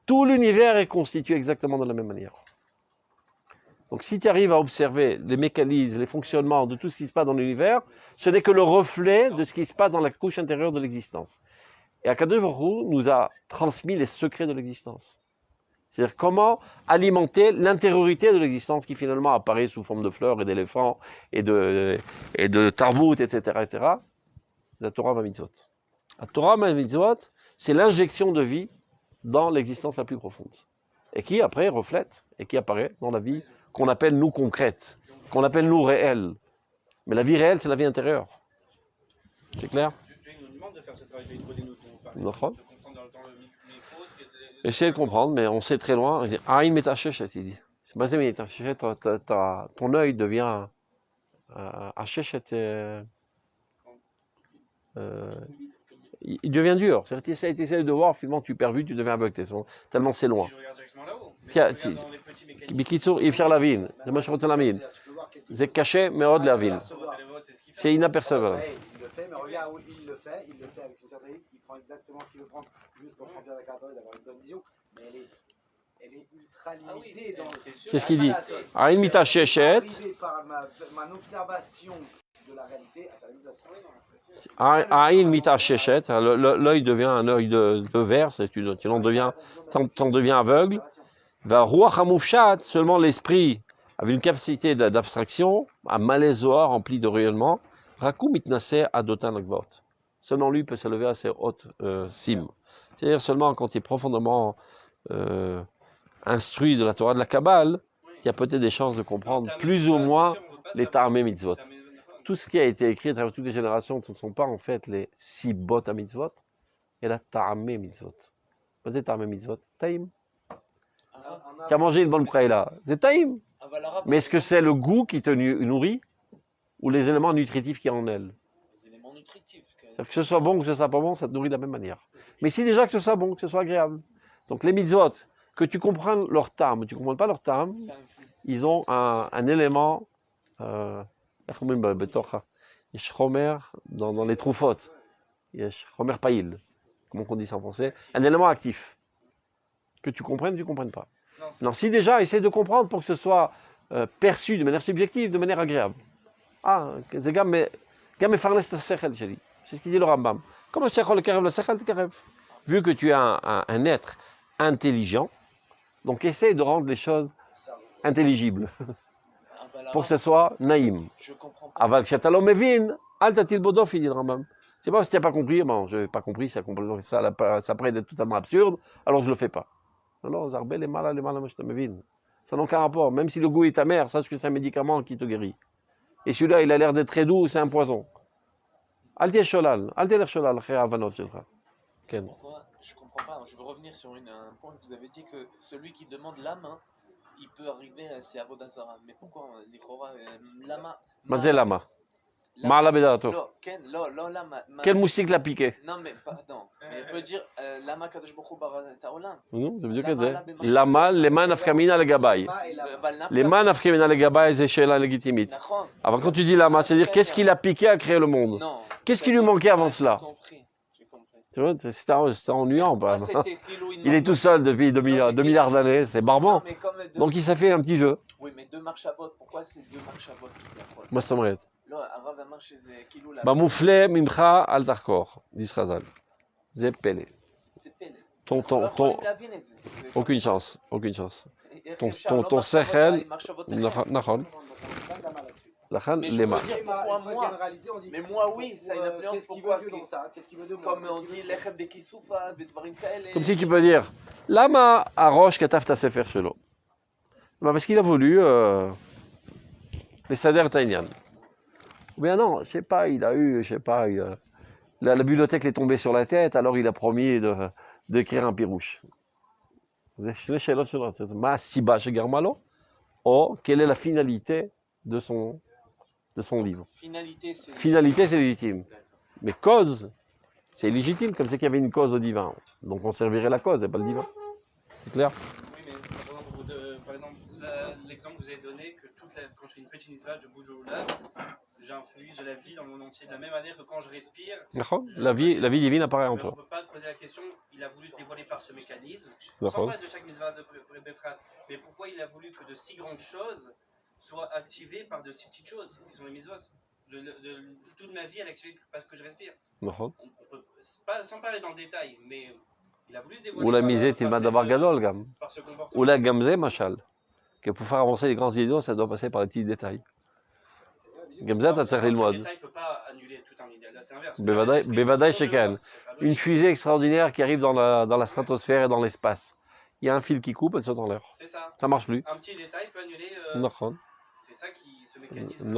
Tout l'univers est constitué exactement de la même manière. Donc si tu arrives à observer les mécanismes, les fonctionnements de tout ce qui se passe dans l'univers, ce n'est que le reflet de ce qui se passe dans la couche intérieure de l'existence. Et Akadosh Baruch Hu nous a transmis les secrets de l'existence. C'est-à-dire comment alimenter l'intériorité de l'existence qui finalement apparaît sous forme de fleurs et d'éléphants et de tarbout, etc. La Torah Mitzvot. La Torah Mitzvot, c'est l'injection de vie dans l'existence la plus profonde. Et qui après reflète et qui apparaît dans la vie qu'on appelle nous concrète, qu'on appelle nous réelle. Mais la vie réelle, c'est la vie intérieure. C'est clair? Dieu nous demande de faire ce travail de comprendre dans le micro. Essayez de comprendre, mais on sait très loin. Ah, il met ta chéchette, il dit. C'est basé, mais ta chéchette, ton œil devient à chéchette. Il devient dur. C'est-à-dire tu essaies de voir, finalement tu perds vue, tu deviens aveugle. Tellement c'est loin. Si je regarde directement là-haut. Tiens, Bikitsur, il la vigne. C'est moi je retiens la mine. C'est caché, mais au de la vigne. C'est inapercevable. Il le fait, mais regarde où il le fait avec une certaine élite, il prend exactement ce qu'il veut prendre, juste pour se remplir la carte et d'avoir une bonne vision, mais elle est ultra limitée dans c'est sûr. C'est ce qu'il dit. Ah, Aïn mita sheshet, arrivé par ma observation de la réalité à faire les autres. aïn mita sheshet, l'œil devient un œil de verre, t'en deviens aveugle. Va ruach hamufshat, seulement l'esprit avec une capacité d'abstraction, un malaisor rempli de rayonnement, rakum mitnaseh adotan akvot. Seulement lui peut s'élever à ces hautes cimes. C'est-à-dire seulement quand il est profondément instruit de la Torah de la Kabbale, il y a peut-être des chances de comprendre plus ou moins les Ta'amei mitzvot. Tout ce qui a été écrit à travers toutes les générations, ce ne sont pas en fait les sibot à mitzvot, et la Ta'amei mitzvot. Vous êtes Ta'amei mitzvot? Taïm. Tu as mangé une bonne là. C'est Taïm. Mais est-ce que c'est le goût qui te nourrit ou les éléments nutritifs qui en elles? Les éléments nutritifs. Que ce soit bon ou que ce soit pas bon, ça te nourrit de la même manière. Mais si déjà que ce soit bon, que ce soit agréable. Donc les mitzvot, que tu comprennes leur tam, tu ne comprends pas leur tam, ils ont un élément, dans les troufotes, chomer païl, comment on dit ça en français, un élément actif. Que tu comprennes, tu ne comprennes pas. Non, si déjà, essaie de comprendre pour que ce soit perçu de manière subjective, de manière agréable. Ah, c'est gamme farnes ta sechel, j'ai dit. C'est ce qu'il dit le Rambam. Comment je le karev la sechel, karev. Vu que tu es un être intelligent, donc essaie de rendre les choses intelligibles. Pour que ce soit naïm. Je comprends pas. Aval chatalom evin, al tatil bodof, il dit le Rambam. C'est pas parce que tu n'as pas compris, bon, je n'ai pas compris, ça pourrait être totalement absurde, alors je ne le fais pas. Non, zarbé les malas, je mevin. Ça n'a aucun rapport. Même si le goût est amer, sache que c'est un médicament qui te guérit. Et celui-là, il a l'air d'être très doux, c'est un poison. Alti sholal, avanot, Ken. Pourquoi? Je comprends pas. Je veux revenir sur un point que vous avez dit que celui qui demande la main, il peut arriver à ses avodazara. Mais pourquoi l'Ichora, lama? Mazé lama. Ma'ala bedato. Ken, lama. Quel moustique l'a piqué? Non, mais pardon. Mais il peut dire lama kadosh baruch hu bara ta'olam. Non, ça veut dire que c'est. Lama, lema nafkamina le gabay. Lema nafkamina le gabay, c'est chez la légitimite. Alors quand tu dis lama, c'est-à-dire qu'est-ce qu'il a piqué à créer le monde? Non. Qu'est-ce qui lui manquait avant cela? J'ai compris. Tu vois, c'est ennuyant. Ah, Il est tout seul depuis 2 milliards d'années, c'est barbant. Non, Donc il s'est fait un petit jeu. Oui, mais 2 marches à vote. Pourquoi c'est 2 marches à vote qui t'affrontent? Moi, c'est vrai. Là, Arav a marché Kilou la. Bamouflé mimcha al tarkor, dit Razal. Zé Pelé. C'est Pelé. Aucune chance, aucune chance. Ton sechel, nachon. Lachan lema. Mais moi, oui, ça a une influence. Qu'est-ce qu'il veut Dieu dans ça? Qu'est-ce qu'il veut de moi? Comme on dit, l'echeb de Kisoufa, Bedvarim Kaele. Comme si tu peux dire, lama arosh kataf ta sefer shelo. Parce qu'il a voulu les sader taïnian. Ou bien non, je sais pas, il a eu, je sais pas, la bibliothèque est tombée sur la tête, alors il a promis d'écrire un pirouche. Ma siba chez Garmalo, oh, quelle est la finalité de son livre? Finalité, c'est légitime. Mais cause, c'est illégitime, comme c'est qu'il y avait une cause au divin. Donc on servirait la cause et pas le divin. C'est clair? Oui, mais par exemple, l'exemple que vous avez donné, que quand je fais une petite mitzvah, je bouge au lave, j'infuse de la vie dans le monde entier. De la même manière que quand je respire, la vie divine apparaît en toi. On ne peut pas poser la question, il a voulu se dévoiler par ce mécanisme, sans parler de chaque mitzvah de Befrat, mais pourquoi il a voulu que de si grandes choses soient activées par de si petites choses, qui sont les mitzvot? Toute ma vie, elle est activée parce que je respire. On peut, sans parler dans le détail, mais il a voulu se dévoiler. Ou la misée, il m'a d'abord gadol, gam. Ou la gamze, machal. Que pour faire avancer les grands idéaux, ça doit passer par les petits détails. Gamze, t'as tiré le mode. Le détail ne peut pas annuler tout un idéal, là c'est l'inverse. Bevadaï Shekan. Une fusée extraordinaire qui arrive dans la stratosphère et dans l'espace. Il y a un fil qui coupe, elle saute en l'air. C'est ça. Ça marche plus. Un petit détail peut annuler. C'est ça ce mécanisme.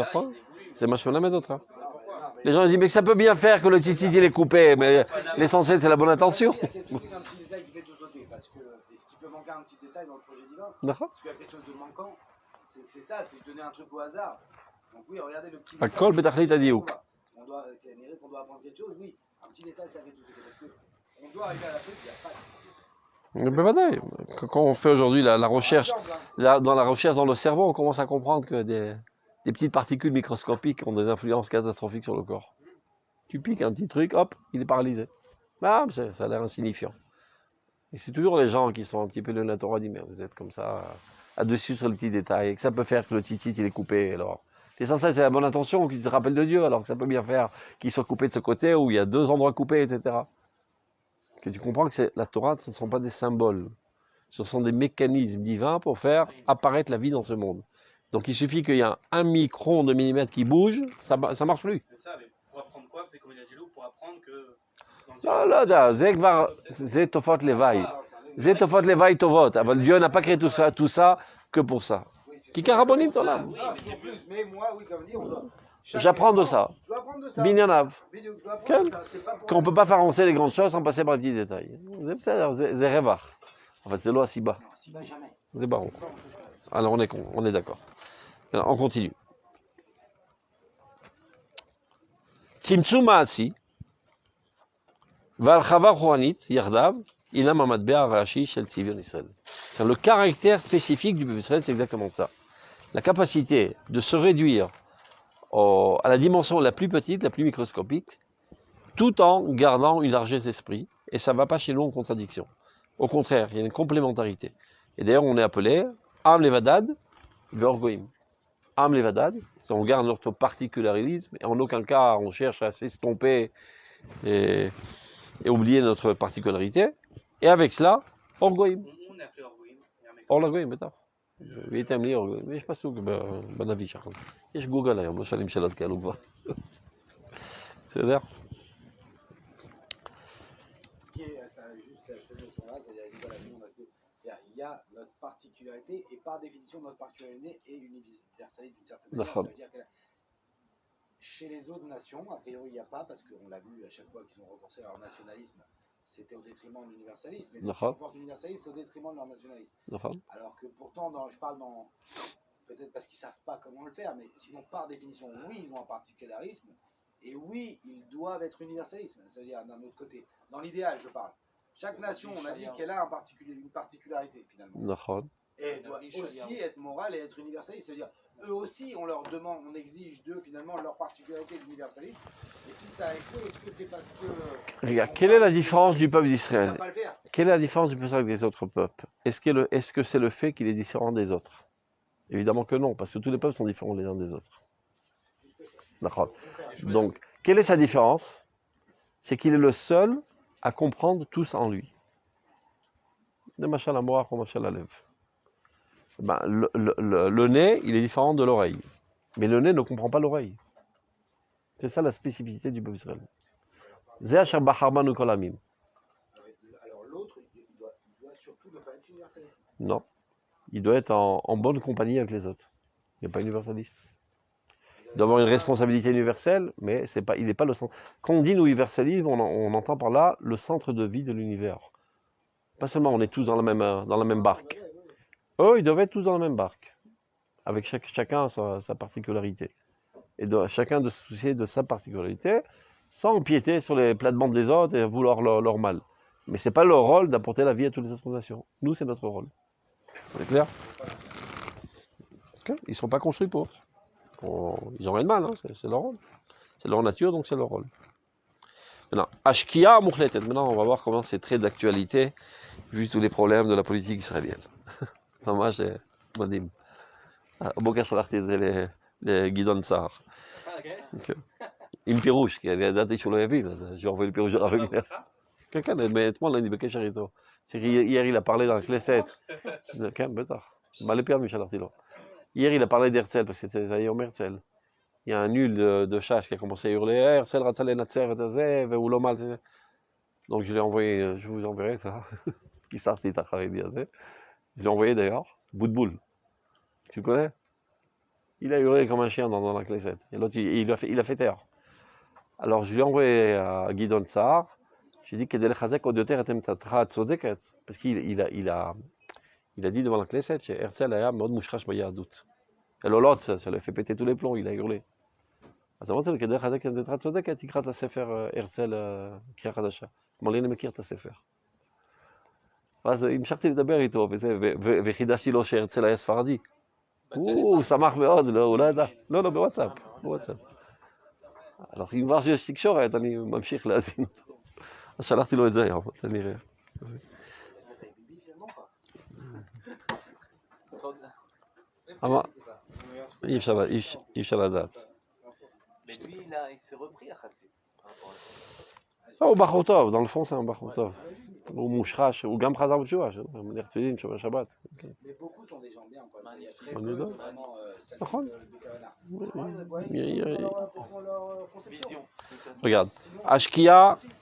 C'est machement la d'autres. Les gens disent, mais ça peut bien faire que le tzitzit il est coupé, mais l'essentiel c'est la bonne intention. Il y a un petit détail qui fait tout sauter, parce que est-ce qu'il peut manquer un petit détail dans le projet divin? Parce qu'il y a quelque chose de manquant. C'est ça, c'est donner un truc au hasard. Donc oui, regardez le petit détail. On doit apprendre quelque chose, oui. Un petit détail, ça fait tout sauter, parce qu'on doit arriver à la fin, il n'y a pas de... Quand on fait aujourd'hui la recherche, dans la recherche dans le cerveau, on commence à comprendre que des petites particules microscopiques ont des influences catastrophiques sur le corps. Tu piques un petit truc, hop, il est paralysé. Ah, ça a l'air insignifiant. Et c'est toujours les gens qui sont un petit peu de la Torah disent, mais vous êtes comme ça, à dessus sur le petit détail, que ça peut faire que le titit il est coupé. Alors, l'essentiel c'est la bonne intention, qu'il te rappelle de Dieu, alors que ça peut bien faire qu'il soit coupé de ce côté, où il y a 2 endroits coupés, etc. Que tu comprends que la Torah, ce ne sont pas des symboles, ce sont des mécanismes divins pour faire apparaître la vie dans ce monde. Donc il suffit qu'il y ait un micron de millimètre qui bouge, ça ne marche plus. C'est ça, mais pour apprendre quoi? C'est comme il a dit, pour apprendre que. זה תופעות לוואי. זה תופעות לוואי טובות, אבל Dieu n'a pas créé tout ça que pour ça. Qui carabonime dans l'âme. Mais moi, oui, comme dit, on doit. J'apprends de ça. Je dois apprendre de ça. Binyanav. Je dois apprendre de ça. C'est pas pour Qu'on ne peut pas faire avancer les grandes choses sans passer par les petits détails. C'est rêvard. En fait, c'est l'eau à Siba. Non, si bas jamais. C'est baron. Alors on est d'accord. Alors, on continue. Tzimtzum Ma'asi. והרחבה רוחנית, יחדיו, הינם המטבע הראשי של צביון ישראל. Le caractère spécifique du peuple Israël, c'est exactement ça. La capacité de se réduire à la dimension la plus petite, la plus microscopique, tout en gardant une largesse d'esprit, et ça ne va pas chez nous en contradiction. Au contraire, il y a une complémentarité. Et d'ailleurs, on est appelé Am Levadad Ve'orgoim. Am Levadad, on garde notre particularisme, et en aucun cas on cherche à s'estomper et oublier notre particularité, et avec cela, Orgoim. On est appelé Orgoim, בטח. והייתם לי אורגוים. יש פסוק בנביא שלכם. יש גוגל היום, לא שואלים שאלות כאלו כבר. בסדר? Ce qui est, juste cette notion-là, c'est-à-dire il y a notre particularité, et par définition, notre particularité est universelle d'une certaine manière. Ça veut dire que chez les autres nations, a priori, il n'y a pas, parce qu'on l'a vu à chaque fois qu'ils ont renforcé leur nationalisme, c'était au détriment de l'universalisme. Et donc, ils renforcent l'universalisme au détriment de leur nationalisme. Alors que pourtant, je parle peut-être parce qu'ils ne savent pas comment le faire, mais sinon, par définition, oui, ils ont un particularisme, et oui, ils doivent être universalistes, c'est-à-dire d'un autre côté. Dans l'idéal, je parle. Chaque nation, on a dit qu'elle a une particularité, finalement. Et elle doit aussi être morale et être universaliste. C'est-à-dire, eux aussi, on leur demande, on exige d'eux, finalement, leur particularité d'universalisme. Et si ça a échoué, est-ce que c'est parce que... Regarde, quelle est la différence du peuple d'Israël? Quelle est la différence du peuple avec les autres peuples? Est-ce que c'est le fait qu'il est différent des autres? Évidemment que non, parce que tous les peuples sont différents les uns des autres. D'accord. Donc, quelle est sa différence? C'est qu'il est le seul à comprendre tous en lui. De machal à moire, machal à lèvres. Ben, le nez, il est différent de l'oreille. Mais le nez ne comprend pas l'oreille. C'est ça la spécificité du peuple israélien. Alors l'autre, il doit surtout ne pas être universaliste. Non. Il doit être en bonne compagnie avec les autres. Il n'est pas universaliste. Il doit avoir une responsabilité universelle, mais il n'est pas le centre. Quand on dit nous universalisme, on entend par là le centre de vie de l'univers. Pas seulement on est tous dans la même barque. Eux, ils doivent être tous dans la même barque, avec chacun sa particularité. Et chacun de se soucier de sa particularité, sans empiéter sur les plates-bandes des autres et vouloir leur mal. Mais ce n'est pas leur rôle d'apporter la vie à toutes les autres nations. Nous, c'est notre rôle. C'est clair? Okay. Ils ne sont pas construits pour. Ils n'ont rien de mal, hein. C'est leur rôle. C'est leur nature, donc c'est leur rôle. Maintenant, Ashkia Moukhletet. Maintenant, on va voir comment c'est très d'actualité, vu tous les problèmes de la politique israélienne. ממש מדהים. הבוקר שלחתי את זה לגדעון סער. עם פירוש, כי אני ידעתי שהוא לא יבין, אז j'envoie le פירוש הרב גלר. כן, כן, אתמול אני בקשר איתו. hier il a parlé dans הכנסת. כן, בטח. מלא פעמים שלחתי לו. hier il a parlé d'Herzl, parce que c'était היום הרצל. Il y a un nul de chasse qui a commencé à hurler הרצל רצה לנצח את הזה, והוא לא mal. Donc je l'ai envoyé, je vous enverrai ça. qui sarti את החרדי הזה. Je l'ai envoyé d'ailleurs, Boudboul. Tu connais? Il a hurlé comme un chien dans la Knesset. Et l'autre, il a fait taire. Alors je lui ai envoyé à Gidon Tsar. J'ai dit qu'il parce qu'il a dit devant la Knesset que Herzl היה מאוד מושרש ביהדות. Et l'autre, ça lui a fait péter tous les plombs, il a hurlé. אז אמרתי לו, כדי לחזק את עמדתך צודקת, תקרא את הספר הרצל, קריאה חדשה. אמר לי, אני מכיר את הספר. אז המשכתי לדבר איתו, וחידשתי לו שהרצל היה ספרדי. הוא שמח מאוד, הוא לא ידע. לא, בוואטסאפ. הלך, אם כבר שיש תקשורת, אני ממשיך להאזין אותו. אז שלחתי לו את זה היום, תן נראה. אמר, אי אפשר לדעת. Mais lui, là, il s'est repris à Chassid. הוא בחור טוב, dans le fond c'est un בחור טוב. הוא מושחש, הוא גם חזר בתשובה, הוא מניח תפילין, שומר שבת. Mais beaucoup sont des gens bien, encore une fois. Il y a très On peu est là. vraiment celles נכון. de Bécavana. Pour leur conception. regarde,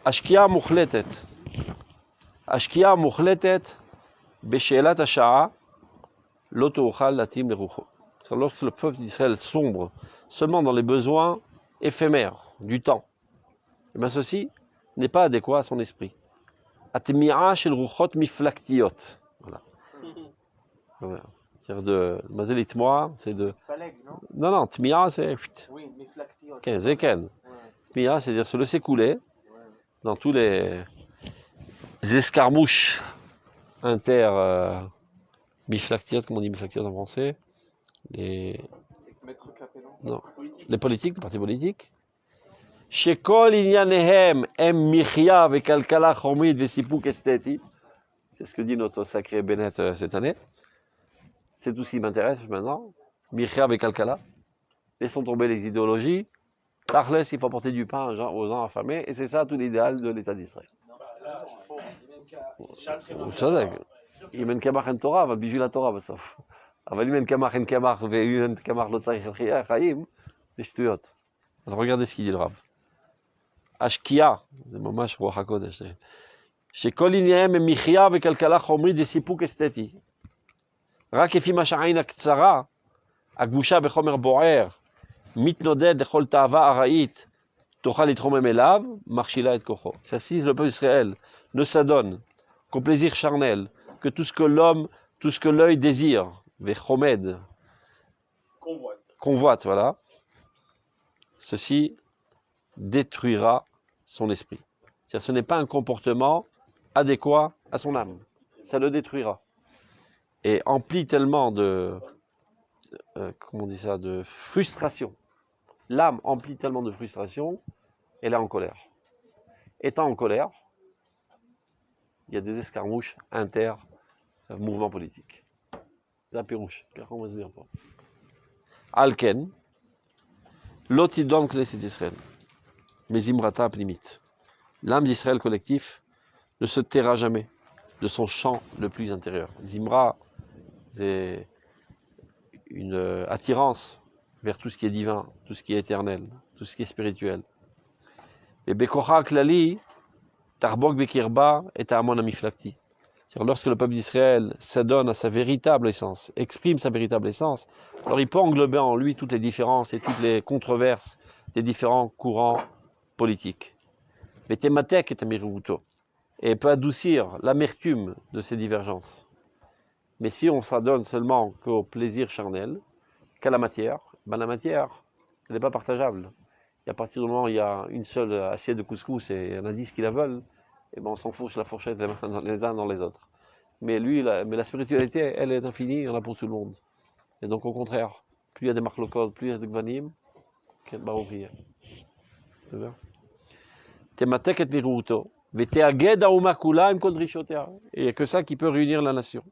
השקיעה מוחלטת. השקיעה מוחלטת בשאלת השעה לא תוכל להתאים לרוחו. Lorsque le peuple d'Israël sombre seulement dans les besoins éphémères du temps, et bien ceci n'est pas adéquat à son esprit. Atmi'a shel ruchot miflaktiyot. Voilà. Voilà. C'est-à-dire de mazel itmoa, c'est de. Paleg, non? Non, tmi'a c'est. Oui, Miflaktiot. Ok, zeken. Tmi'a, c'est-à-dire se laisser couler dans tous les escarmouches inter. Miflaktiyot, comme on dit miflaktiyot en français. Maître Capello. Non. Les politiques, les partis politiques. Shekol inyanehem em michya vekalkala chomid vesipuk esthéti. C'est ce que dit notre sacré Bennett cette année. C'est tout ce qui m'intéresse maintenant. Michya vekalkala. Laissons tomber les idéologies. Tachles, il faut apporter du pain aux gens affamés. Et c'est ça tout l'idéal de l'État d'Israël. הוא צודק. אם אין קמח אין תורה, אבל בשביל התורה בסוף. אבל אם אין קמח אין קמח, ואם אין קמח לא צריך חיים, זה שטויות. אז regardez ce qu'il dit le רב. השקיעה, זה ממש רוח הקודש, שכל ענייניהם הם מחיה וכלכלה חומרית וסיפוק אסתטי. רק לפי מה שהעין הקצרה, הכבושה בחומר בוער, מתנודד לכל תאווה ארעית, תוכל להתחומם אליו, מכשילה את כוחו. Si le peuple d'Israël ne s'adonne qu'au plaisir charnel, que tout ce que l'œil désire, vechomed, convoite, voilà, ceci détruira son esprit. C'est-à-dire, ce n'est pas un comportement adéquat à son âme. Ça le détruira. Et empli tellement de, comment on dit ça, de frustration. L'âme emplit tellement de frustration, elle est en colère. Étant en colère, il y a des escarmouches inter-mouvements politiques. C'est un pirouche, car on va se dire pas. Alken, l'otidom Knesset Israël, mais Imrata Pnimit. L'âme d'Israël collectif ne se taira jamais de son chant le plus intérieur. Zimra, c'est une attirance vers tout ce qui est divin, tout ce qui est éternel, tout ce qui est spirituel. Et Bekocha Klali, Tarbok Bekirba et Ta'amon Amiflakti. C'est-à-dire, lorsque le peuple d'Israël s'adonne à sa véritable essence, exprime sa véritable essence, alors il peut englober en lui toutes les différences et toutes les controverses des différents courants politiques. Mais Tematek est Amiruto. Et peut adoucir l'amertume de ces divergences. Mais si on s'adonne seulement qu'au plaisir charnel, qu'à la matière, ben la matière, elle n'est pas partageable. Et à partir du moment où il y a une seule assiette de couscous et il y en a 10 qui la veulent, et ben on s'enfourche la fourchette les uns dans les autres. Mais la spiritualité, elle est infinie, il y en a pour tout le monde. Et donc au contraire, plus il y a des marlocodes, plus il y a des gvanim, quel baroukhiya. C'est bien. Tematek et miruto. Et il n'y a que ça qui peut réunir la nation.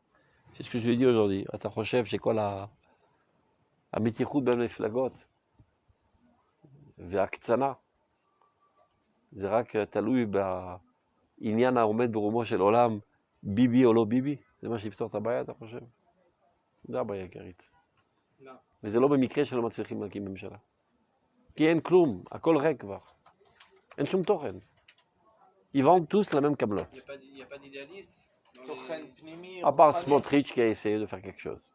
C'est ce que je lui ai dit aujourd'hui. Atachochev, c'est quoi la Amitichut ben meflagot והקצנה. זה רק תלוי בעניין העומד ברומו של עולם, ביבי או לא ביבי. זה מה שיפתור את הבעיה, אתה חושב? זה הבעיה העיקרית. וזה לא במקרה שלא מצליחים להקים ממשלה. כי אין כלום, הכל ריק כבר. אין שום תוכן. Ils vendent tous la même camelote. Il n'y a pas d'idéaliste. À part Smotrich qui a essayé de faire quelque chose.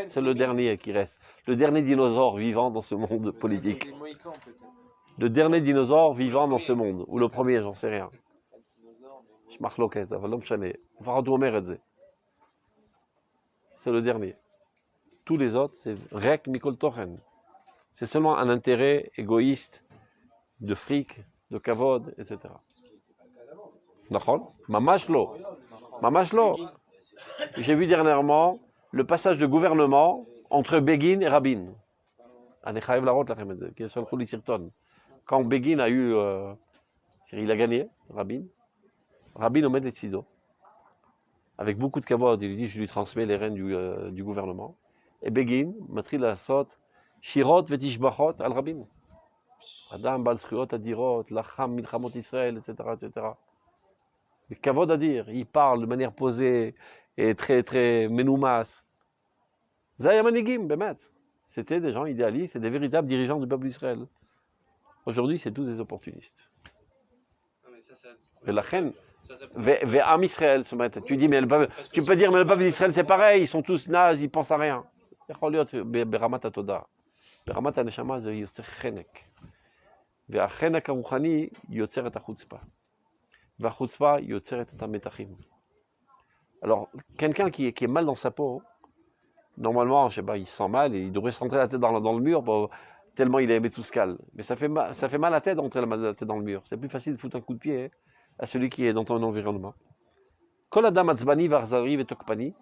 C'est le dernier qui reste. Le dernier dinosaure vivant dans ce monde politique. Le dernier dinosaure vivant dans ce monde. Ou le premier, j'en sais rien. C'est le dernier. Tous les autres, c'est Rek Mikol Tochen. C'est seulement un intérêt égoïste de fric, de kavod, etc. D'accord ? Mamash lo. Mamash lo. J'ai vu dernièrement le passage de gouvernement entre Begin et Rabin. quand Begin a eu, il a gagné, Rabin Omed Etzido, avec beaucoup de kavod, il lui dit, je lui transmets les rênes du gouvernement. Et Begin, Matri la Sot, Shirot vetishbachot al Rabin. Adam bal zchuyot adirot, lacham milchamot Israël, etc., etc. Mais kavod à dire, il parle de manière posée et très, très menoumas. Zaya manigim, bemet. C'était des gens idéalistes et des véritables dirigeants du peuple d'Israël. Aujourd'hui, c'est tous des opportunistes. Non, mais ça Et la reine, ça Ve'am Israël, tu dis, mais tu peux dire, mais le peuple d'Israël, c'est pareil, ils sont tous nazes, ils pensent à rien. יכול להיות ברמת התודעה. ברמת הנשמה זה יוצר חנק. והחנק הרוחני יוצר את החוצפה. והחוצפה יוצרת את המתחים. Alors, quelqu'un qui est mal dans sa peau, normalement, je sais pas, il se sent mal et il devrait se rentrer la tête dans le mur tellement il est métouscal. Mais ça fait mal à la tête d'entrer la tête dans le mur. C'est plus facile de foutre un coup de pied à celui qui est dans ton environnement. כל אדם עצבני ואכזרי ותוקפני,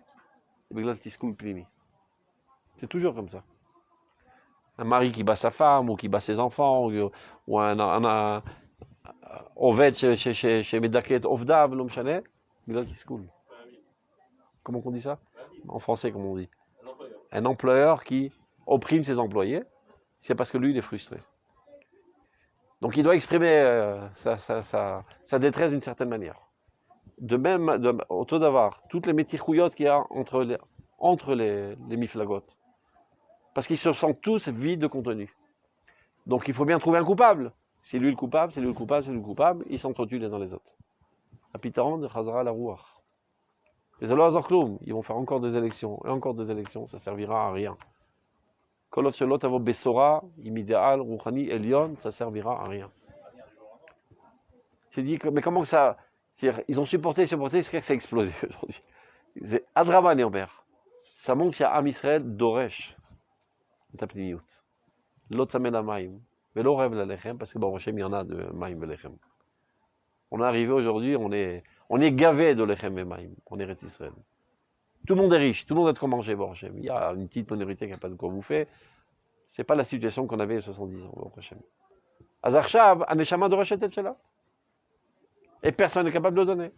בגלל תסכול פנימי. C'est toujours comme ça. Un mari qui bat sa femme, ou qui bat ses enfants, ou un עובד שמדכא את עובדיו, לא משנה, בגלל תסכול. Comment on dit ça? En français, comment on dit? Un employeur qui opprime ses employés, c'est parce que lui, il est frustré. Donc il doit exprimer sa détresse d'une certaine manière. De même, au taux d'avoir toutes les métichouillottes qu'il y a entre les miflagotes. Parce qu'ils se sentent tous vides de contenu. Donc il faut bien trouver un coupable. C'est lui le coupable, c'est lui le coupable, c'est lui le coupable. Ils s'entretuent les uns les autres. Apitaran de Chazara la Rouach. Les Allah Azarkloum, ils vont faire encore des élections, et encore des élections, ça servira à rien. Kolov Shelot Avo Besora, Imidéal, Rouhani, Elion, ça servira à rien. C'est dit, mais comment que ça. Ils ont supporté, jusqu'à ce que ça a explosé aujourd'hui. C'est Adraman et Omer. Ça montre qu'il y a Am Israël Doresh. Tapnimiyut. L'autre ça met la maïm. Mais l'eau rêve la lechem, parce que bon, il y en a de maïm et lechem. On est arrivé aujourd'hui, on est gavé de lechem et maïm. On est Eretz Israël. Tout le monde est riche, tout le monde a de quoi manger, bon, il y a une petite minorité qui n'a pas de quoi bouffer. C'est pas la situation qu'on avait il y a 70 ans, bon, Hashem. Azarchav, Aneshama Doresh et Tetchela. Et personne n'est capable de le donner.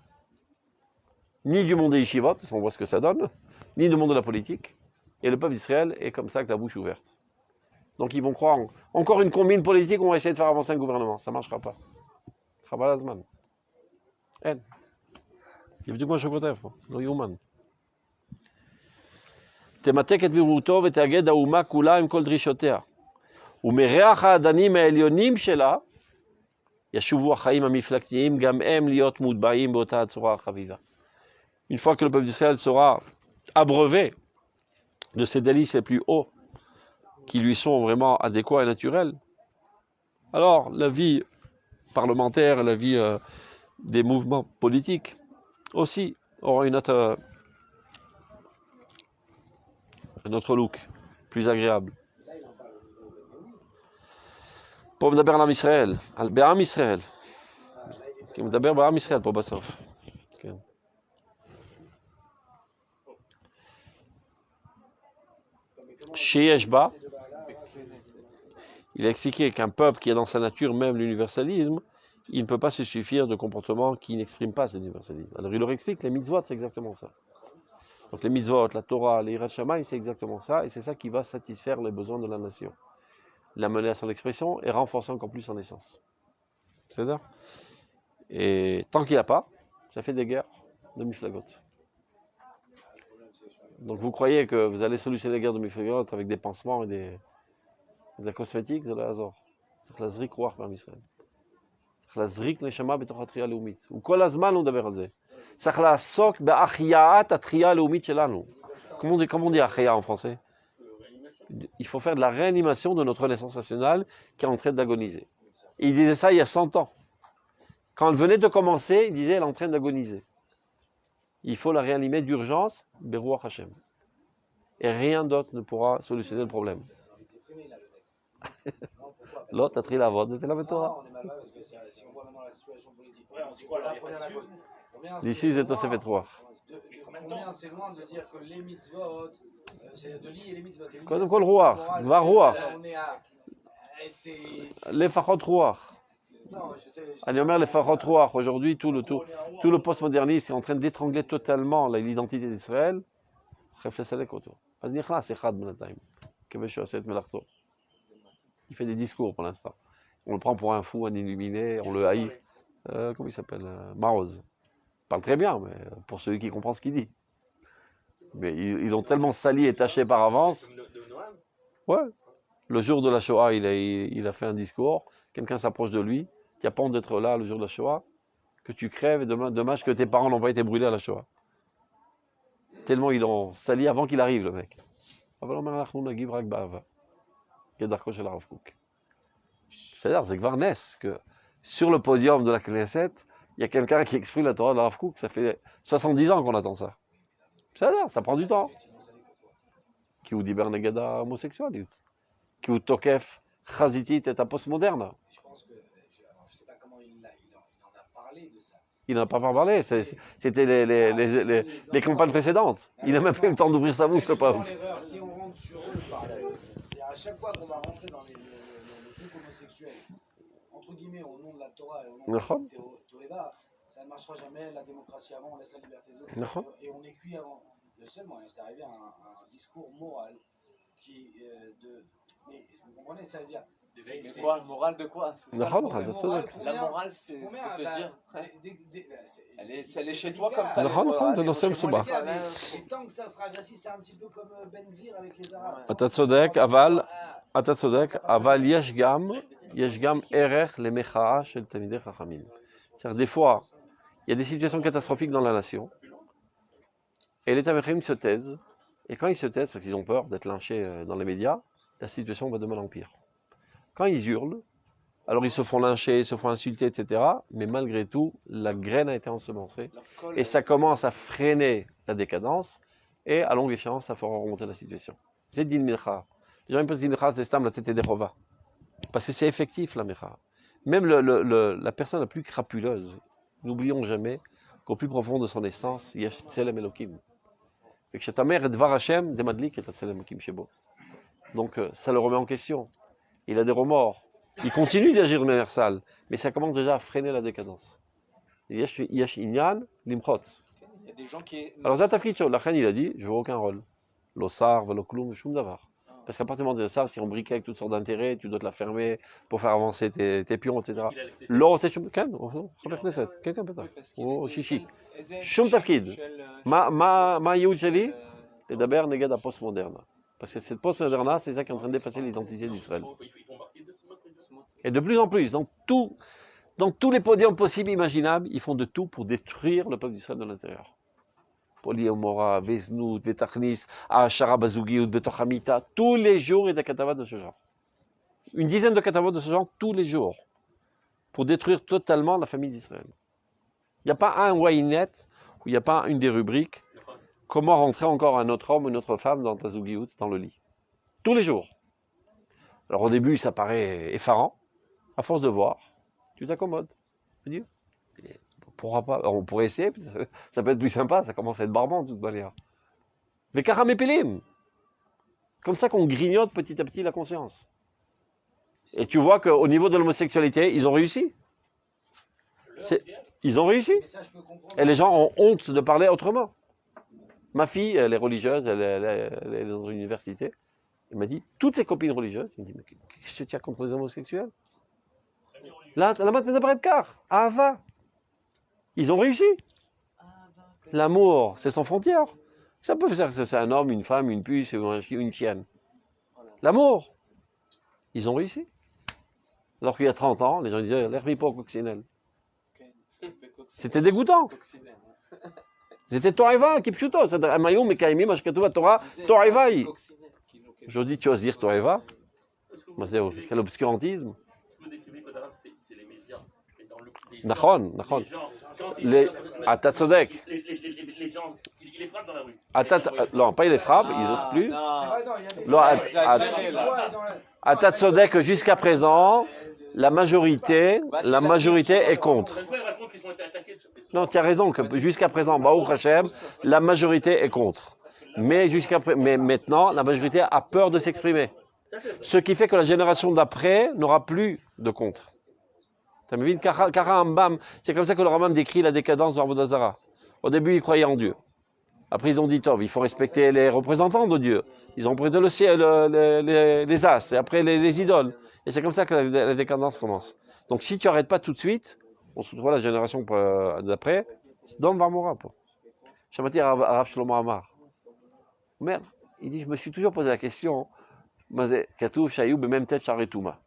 Ni du monde des yeshivot, parce qu'on voit ce que ça donne, ni du monde de la politique. Et le peuple d'Israël est comme ça avec la bouche ouverte. Donc ils vont croire encore une combine politique, on va essayer de faire avancer un gouvernement. Ça ne marchera pas. Chabal Azman. En. תבדקו מה שכותב פה, זה לא יאומן. תמתק את מהותו ותאגד האומה כולה עם כל דרישותיה. ומריח האדנים העליונים שלה, ישובו החיים המפלגתיים גם הם להיות מוטבעים באותה הצורה החביבה. Une fois que le peuple d'Israël sera abreuvé de ces délices les plus hauts, qui lui sont vraiment adéquats et naturels, alors la vie parlementaire, la vie des mouvements politiques aussi aura un autre look, plus agréable. Pour מדבר על עם ישראל, בעם ישראל, כי מדבר בעם ישראל פה בסוף. כן. שיש בה, il a expliqué qu'un peuple qui est dans sa nature même l'universalisme, il ne peut pas se suffire de comportements qui n'expriment pas cet universalisme. Alors il leur explique, les mitzvot, c'est exactement ça. Donc les mitzvot, la Torah, les Yirat Shamayim, c'est exactement ça, et c'est ça qui va satisfaire les besoins de la nation. L'amener à son expression et renforcer encore plus son essence. C'est-à-dire, et tant qu'il n'y a pas, ça fait des guerres de miflagot. Donc vous croyez que vous allez solutionner les guerres de miflagot avec des pansements et de la cosmétique, c'est le hasard. C'est la zrik rouach בעם ישראל. צריך להזריק נשמה בתוך התחייה הלאומית. וכל הזמן לא מדבר על זה. צריך לעסוק בהחייאת התחייה הלאומית שלנו. Comment on dit achia en français? Il faut faire de la réanimation de notre renaissance nationale qui est en train d'agoniser. Et il disait ça il y a 100 ans. Quand elle venait de commencer, il disait elle est en train d'agoniser. Il faut la réanimer d'urgence, Beruach Hashem. Et rien d'autre ne pourra solutionner le problème. L'autre, t'as pris la voix de la Torah. On est mal parce que si on voit maintenant la situation politique, D'ici, c'est aussi fait trois. Combien c'est loin de dire que les mitzvot, c'est de lier les mitzvot. Quoi de quoi le roi? Va roi. On est à c'est. Les Fachot Ruach. Non, je sais. Allez, Omer, les Fachot Ruach. Aujourd'hui, tout le postmodernisme est en train d'étrangler totalement l'identité d'Israël. Il fait des discours pour l'instant. On le prend pour un fou, un illuminé, on le haït. Comment il s'appelle Maoz. Il parle très bien, mais pour celui qui comprend ce qu'il dit. Mais ils l'ont tellement sali et taché par avance. Ouais. Le jour de la Shoah, il a fait un discours. Quelqu'un s'approche de lui. Tu n'as pas honte d'être là le jour de la Shoah. Que tu crèves et dommage que tes parents n'ont pas été brûlés à la Shoah. Tellement ils l'ont sali avant qu'il arrive, le mec. C'est-à-dire, c'est Gvarnes, que sur le podium de la Knesset, il y a quelqu'un qui exprime la Torah de Rav Kook. Ça fait 70 ans qu'on attend ça. C'est-à-dire, ça prend du temps. Qui ou diber negada homosexuel, qui ou tokef chazitit et postmoderne. Je pense que. Alors, je ne sais pas comment il en a parlé de ça. Il n'en a pas parlé, c'était les campagnes précédentes. Il n'a même pas eu le temps d'ouvrir sa bouche, le pauvre. Si on rentre sur eux, c'est à chaque fois qu'on va rentrer dans le truc homosexuel, entre guillemets, au nom de la Torah et au nom de Toeva, ça ne marchera jamais. La démocratie avant, on laisse la liberté aux autres. Et on est cuit avant. Le seul moyen, c'est d'arriver à un discours moral qui. Mais vous comprenez, ça veut dire. Mais quoi, le moral de quoi? La morale, c'est de te dire. Elle est chez toi comme ça. Et tant que ça sera agressif, c'est un petit peu comme Ben Gvir avec les Arabes. אתה צודק, אבל יש גם ערך למחאה של תלמידי חכמים. C'est-à-dire, des fois, il y a des situations catastrophiques dans la nation, et les Tamechim se taisent, et quand ils se taisent, parce qu'ils ont peur d'être lynchés dans les médias, la situation va de mal en pire. Quand ils hurlent, alors ils se font lyncher, ils se font insulter, etc., mais malgré tout, la graine a été ensemencée, et ça commence à freiner la décadence, et à longue échéance, ça fera remonter la situation. C'est din mincha. Les gens me posent mincha, c'est stam, là, c'était des rova. Parce que c'est effectif, la mincha. Même la personne la plus crapuleuse, n'oublions jamais qu'au plus profond de son essence, il y a tselem elokim. Et que ta mère est dvar Hashem, demadlik et tselem elokim shebo. Donc ça le remet en question. Il a des remords. Il continue d'agir de manière sale, mais ça commence déjà à freiner la décadence. Yesh inyan limchot. Il y a des gens qui. Alors Zatafkicho, la reine, il a dit, je veux aucun rôle. L'osar, veloklum, shum davar. Parce qu'à partir du moment où ça, tu es embriqué avec toutes sortes d'intérêts, tu dois te la fermer pour faire avancer tes pions, etc. L'or, c'est shum. Quelqu'un peut-être. Oh, chichi. Shum tafkid. Ma youd sheli, et d'abord negad à postmoderne. Parce que cette postmoderne, c'est ça qui est en train d'effacer l'identité d'Israël. Et de plus en plus, dans tous les podiums possibles, imaginables, ils font de tout pour détruire le peuple d'Israël de l'intérieur. Polyamora, Veznout, Vetachnis, Ashara Bazougiut, Betochamita, tous les jours il y a des catavas de ce genre. Une dizaine de catavas de ce genre tous les jours, pour détruire totalement la famille d'Israël. Il n'y a pas un Waynet, où il n'y a pas une des rubriques, comment rentrer encore un autre homme ou une autre femme dans ta Zougiut, dans le lit. Tous les jours. Alors au début, ça paraît effarant, à force de voir, tu t'accommodes. Pourquoi pas? On pourrait essayer, ça peut être plus sympa, ça commence à être barbant de toute manière. Mais karam et pelim. Comme ça qu'on grignote petit à petit la conscience. Et tu vois qu'au niveau de l'homosexualité, ils ont réussi. Ils ont réussi. Et les gens ont honte de parler autrement. Ma fille, elle est religieuse, elle est dans une université. Elle m'a dit, toutes ses copines religieuses, elle me dit, mais qu'est-ce que tu as contre les homosexuels? Là, la main de paraître car. Ava. Ils ont réussi. L'amour, c'est sans frontières. Ça peut faire que c'est un homme, une femme, une puce ou une chienne. L'amour. Ils ont réussi. Alors qu'il y a 30 ans, les gens disaient, l'hermipo coccinelle. C'était dégoûtant. C'était To'eva, Kipchuto. C'est Amayou, Mekaimi, Mashkatouva, Torah, To'eva. Je dis, tu oses dire To'eva? Quel obscurantisme. Nachon. Atatzodek. Les gens, ils les frappent dans la rue. Non, pas ils les frappent, ils n'osent plus. Atatzodek, jusqu'à présent, la majorité est contre. Non, tu as raison, que jusqu'à présent, Baruch Hashem, la majorité est contre. Mais maintenant, la majorité a peur de s'exprimer. Ça, c'est vrai. Ce qui fait que la génération d'après n'aura plus de contre. C'est comme ça que le Rambam décrit la décadence de Avodah Zarah. Au début, ils croyaient en Dieu. Après, ils ont dit, Tov, il faut respecter les représentants de Dieu. Ils ont prêté le ciel, les as, et après les idoles. Et c'est comme ça que la décadence commence. Donc, si tu n'arrêtes pas tout de suite, on se retrouve à la génération d'après, c'est Dom Varmora. Je vais dire à Rav Shlomo Amar. Merde, il dit, je me suis toujours posé la question, Katouf, Shayoub, et même tête Charetouma.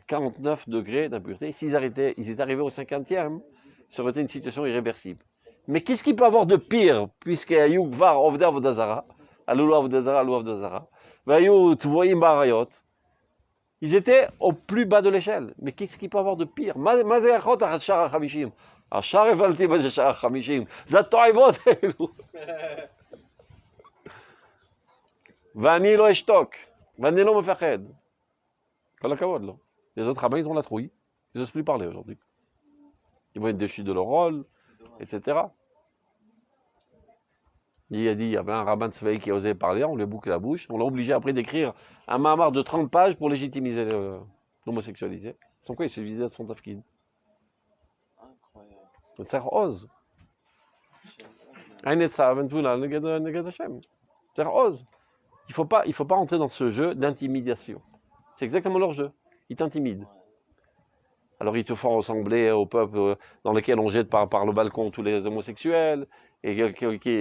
49 degrés d'impureté. S'ils étaient arrivés au 50e, ça aurait été une situation irréversible. Mais qu'est-ce qu'il peut avoir de pire, puisque Ayoub var Ovda Avodazara, Alulu Avodazara, Alulu Avodazara, Ayoub Tvoyim Barayot, ils étaient au plus bas de l'échelle. Mais qu'est-ce qu'il peut avoir de pire? Mazéachot Achar Achamishim. Achar Evalti Achar Achamishim. Zatoivot Vani lo eshtok. Vani lo mefached. Kol hakavod, là. Les autres rabbins, ils ont la trouille. Ils n'osent plus parler aujourd'hui. Ils vont être déchus de leur rôle, etc. Il a dit, il y avait un rabbin de Sveï qui osait parler, on lui a bouclé la bouche, on l'a obligé après d'écrire un mahamar de 30 pages pour légitimiser l'homosexualité. Sans quoi il se visait de son tafkid. Incroyable. C'est ose. Il faut pas entrer dans ce jeu d'intimidation. C'est exactement leur jeu. Ils t'intimident. Alors ils te font ressembler au peuple dans lequel on jette par le balcon tous les homosexuels et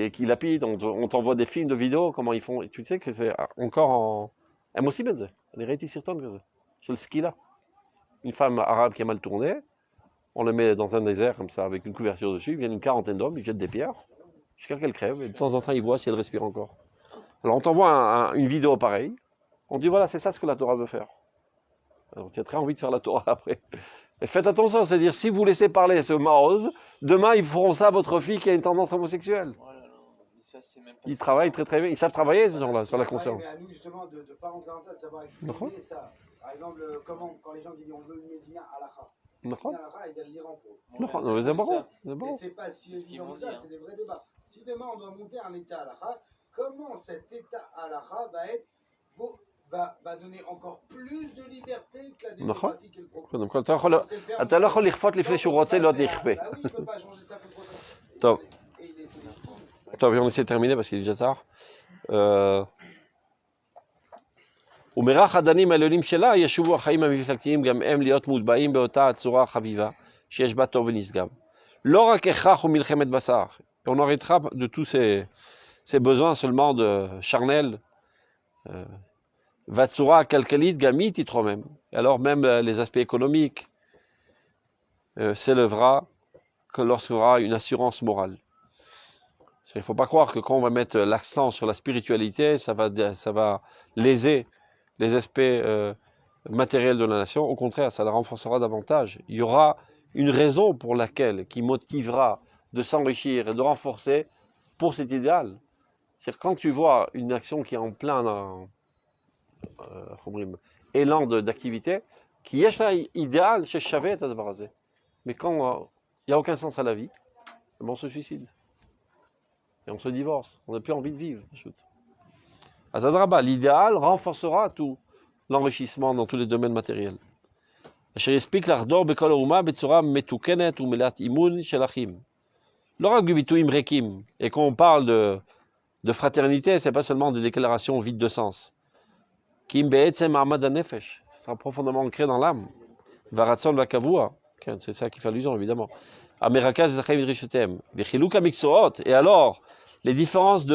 qui lapident. On t'envoie des films, de vidéos, comment ils font. Tu sais que c'est encore en... Elle aussi benze. Elle est rétie sur ton gaz. C'est le ski là. Une femme arabe qui a mal tourné, on la met dans un désert comme ça avec une couverture dessus, il vient une quarantaine d'hommes, ils jettent des pierres jusqu'à qu'elle crève et de temps en temps ils voient si elle respire encore. Alors on t'envoie une vidéo pareille, on dit voilà c'est ça ce que la Torah veut faire. Alors tu as très envie de faire la Torah après. Et faites attention, c'est-à-dire si vous laissez parler ce Maoz, demain ils feront ça à votre fille qui a une tendance homosexuelle. Oh là là, mais ça, c'est même pas Ils ça. travaillent très très bien, ils savent travailler ces gens-là sur la conscience. Mais à nous justement de ne pas rentrer dans ça, de savoir expliquer ça. Par exemple, comment, quand les gens disent on veut une Médina Halakha. Médina Halakha, ils veulent l'Iran pour. Non, c'est bon. Et c'est pas si évident que ça, c'est des vrais débats. Si demain on doit monter un État Halakha, comment cet État Halakha va donner encore plus de liberté que la démocratie qu'elle propose. אתה לא יכול לכפות לפני שהוא רוצה להיות נכפה. Bah oui, il peut pas changer ça pour trop. טוב. טוב, on essaie de terminer parce qu'il est déjà tard. ומרח הדנים העליונים שלה ישובו החיים המפלגתיים גם הם להיות מוטבעים באותה הצורה החביבה שיש בה טוב ונשגב. לא רק הכרח ומלחמת בשר. On arrêtera de tous ces besoins seulement de charnel. Vatsura kalkalit gamit itromem. Alors même les aspects économiques s'élèvera que lorsqu'il y aura une assurance morale. Il ne faut pas croire que quand on va mettre l'accent sur la spiritualité, ça va léser les aspects matériels de la nation. Au contraire, ça la renforcera davantage. Il y aura une raison pour laquelle, qui motivera de s'enrichir et de renforcer pour cet idéal. C'est-à-dire quand tu vois une action qui est en plein élan d'activité, qui est idéal chez Chavet à débarrasser. Mais quand il n'y a aucun sens à la vie, on se suicide. Et on se divorce. On n'a plus envie de vivre. À Zadraba, l'idéal renforcera tout l'enrichissement dans tous les domaines matériels. Et quand on parle de fraternité, ce n'est pas seulement des déclarations vides de sens. Kim be'etzem ma'amad hanefesh, ce sera profondément ancré dans l'âme. Varatzon v'kavua, c'est ça qui fait allusion évidemment. Amerakaz d'achayim rishetem, v'chiluk amiksoot. Et alors, les différences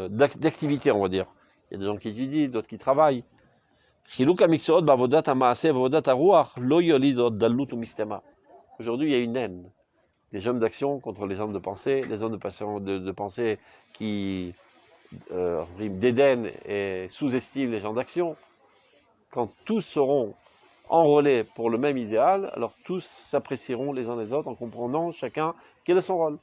d'activité, on va dire. Il y a des gens qui étudient, d'autres qui travaillent. Chiluk amiksoot ba'avodat ha'maaseh v'avodat ha'ruach lo yolid od dalut u'mistema. Aujourd'hui, il y a une haine des hommes d'action contre les hommes de pensée, les hommes de pensée qui dédaignent et sous-estiment les gens d'action. Quand tous seront enrôlés pour le même idéal, alors tous s'apprécieront les uns les autres en comprenant chacun quel est son rôle.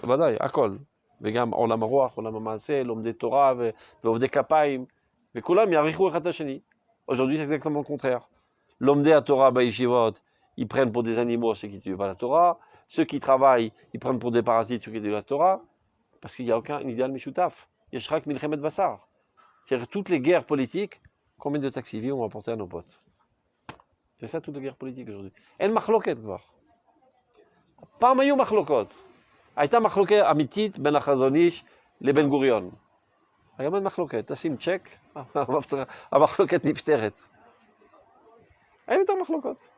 ודאי, הכל. וגם עולם הרוח, עולם המעשה, לומדי תורה ועובדי כפיים, וכולם יעריכו אחד את השני. Aujourd'hui, c'est exactement le contraire. Lomdei Torah b'yeshivot, ils prennent pour des animaux ceux qui tuent pas la Torah. Ceux qui travaillent, ils prennent pour des parasites ceux qui tuent la Torah. Parce qu'il n'y a aucun idéal משותף. יש רק מלחמת בשר. C'est-à-dire toutes les guerres politiques, combien de taxis on va apporter à nos potes? C'est ça toutes les guerres politiques aujourd'hui. אין מחלוקת כבר. פעם היו מחלוקות. הייתה מחלוקת אמיתית בין החזון איש לבן גוריון. היום אין מחלוקת, תשים צ'ק, המחלוקת נפתרת. אין יותר מחלוקות.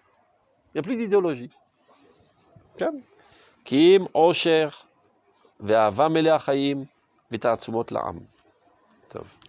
Il n'y a plus d'idéologie. כן. כי אם עושר ואהבה מלאה חיים ותעצומות לעם. טוב.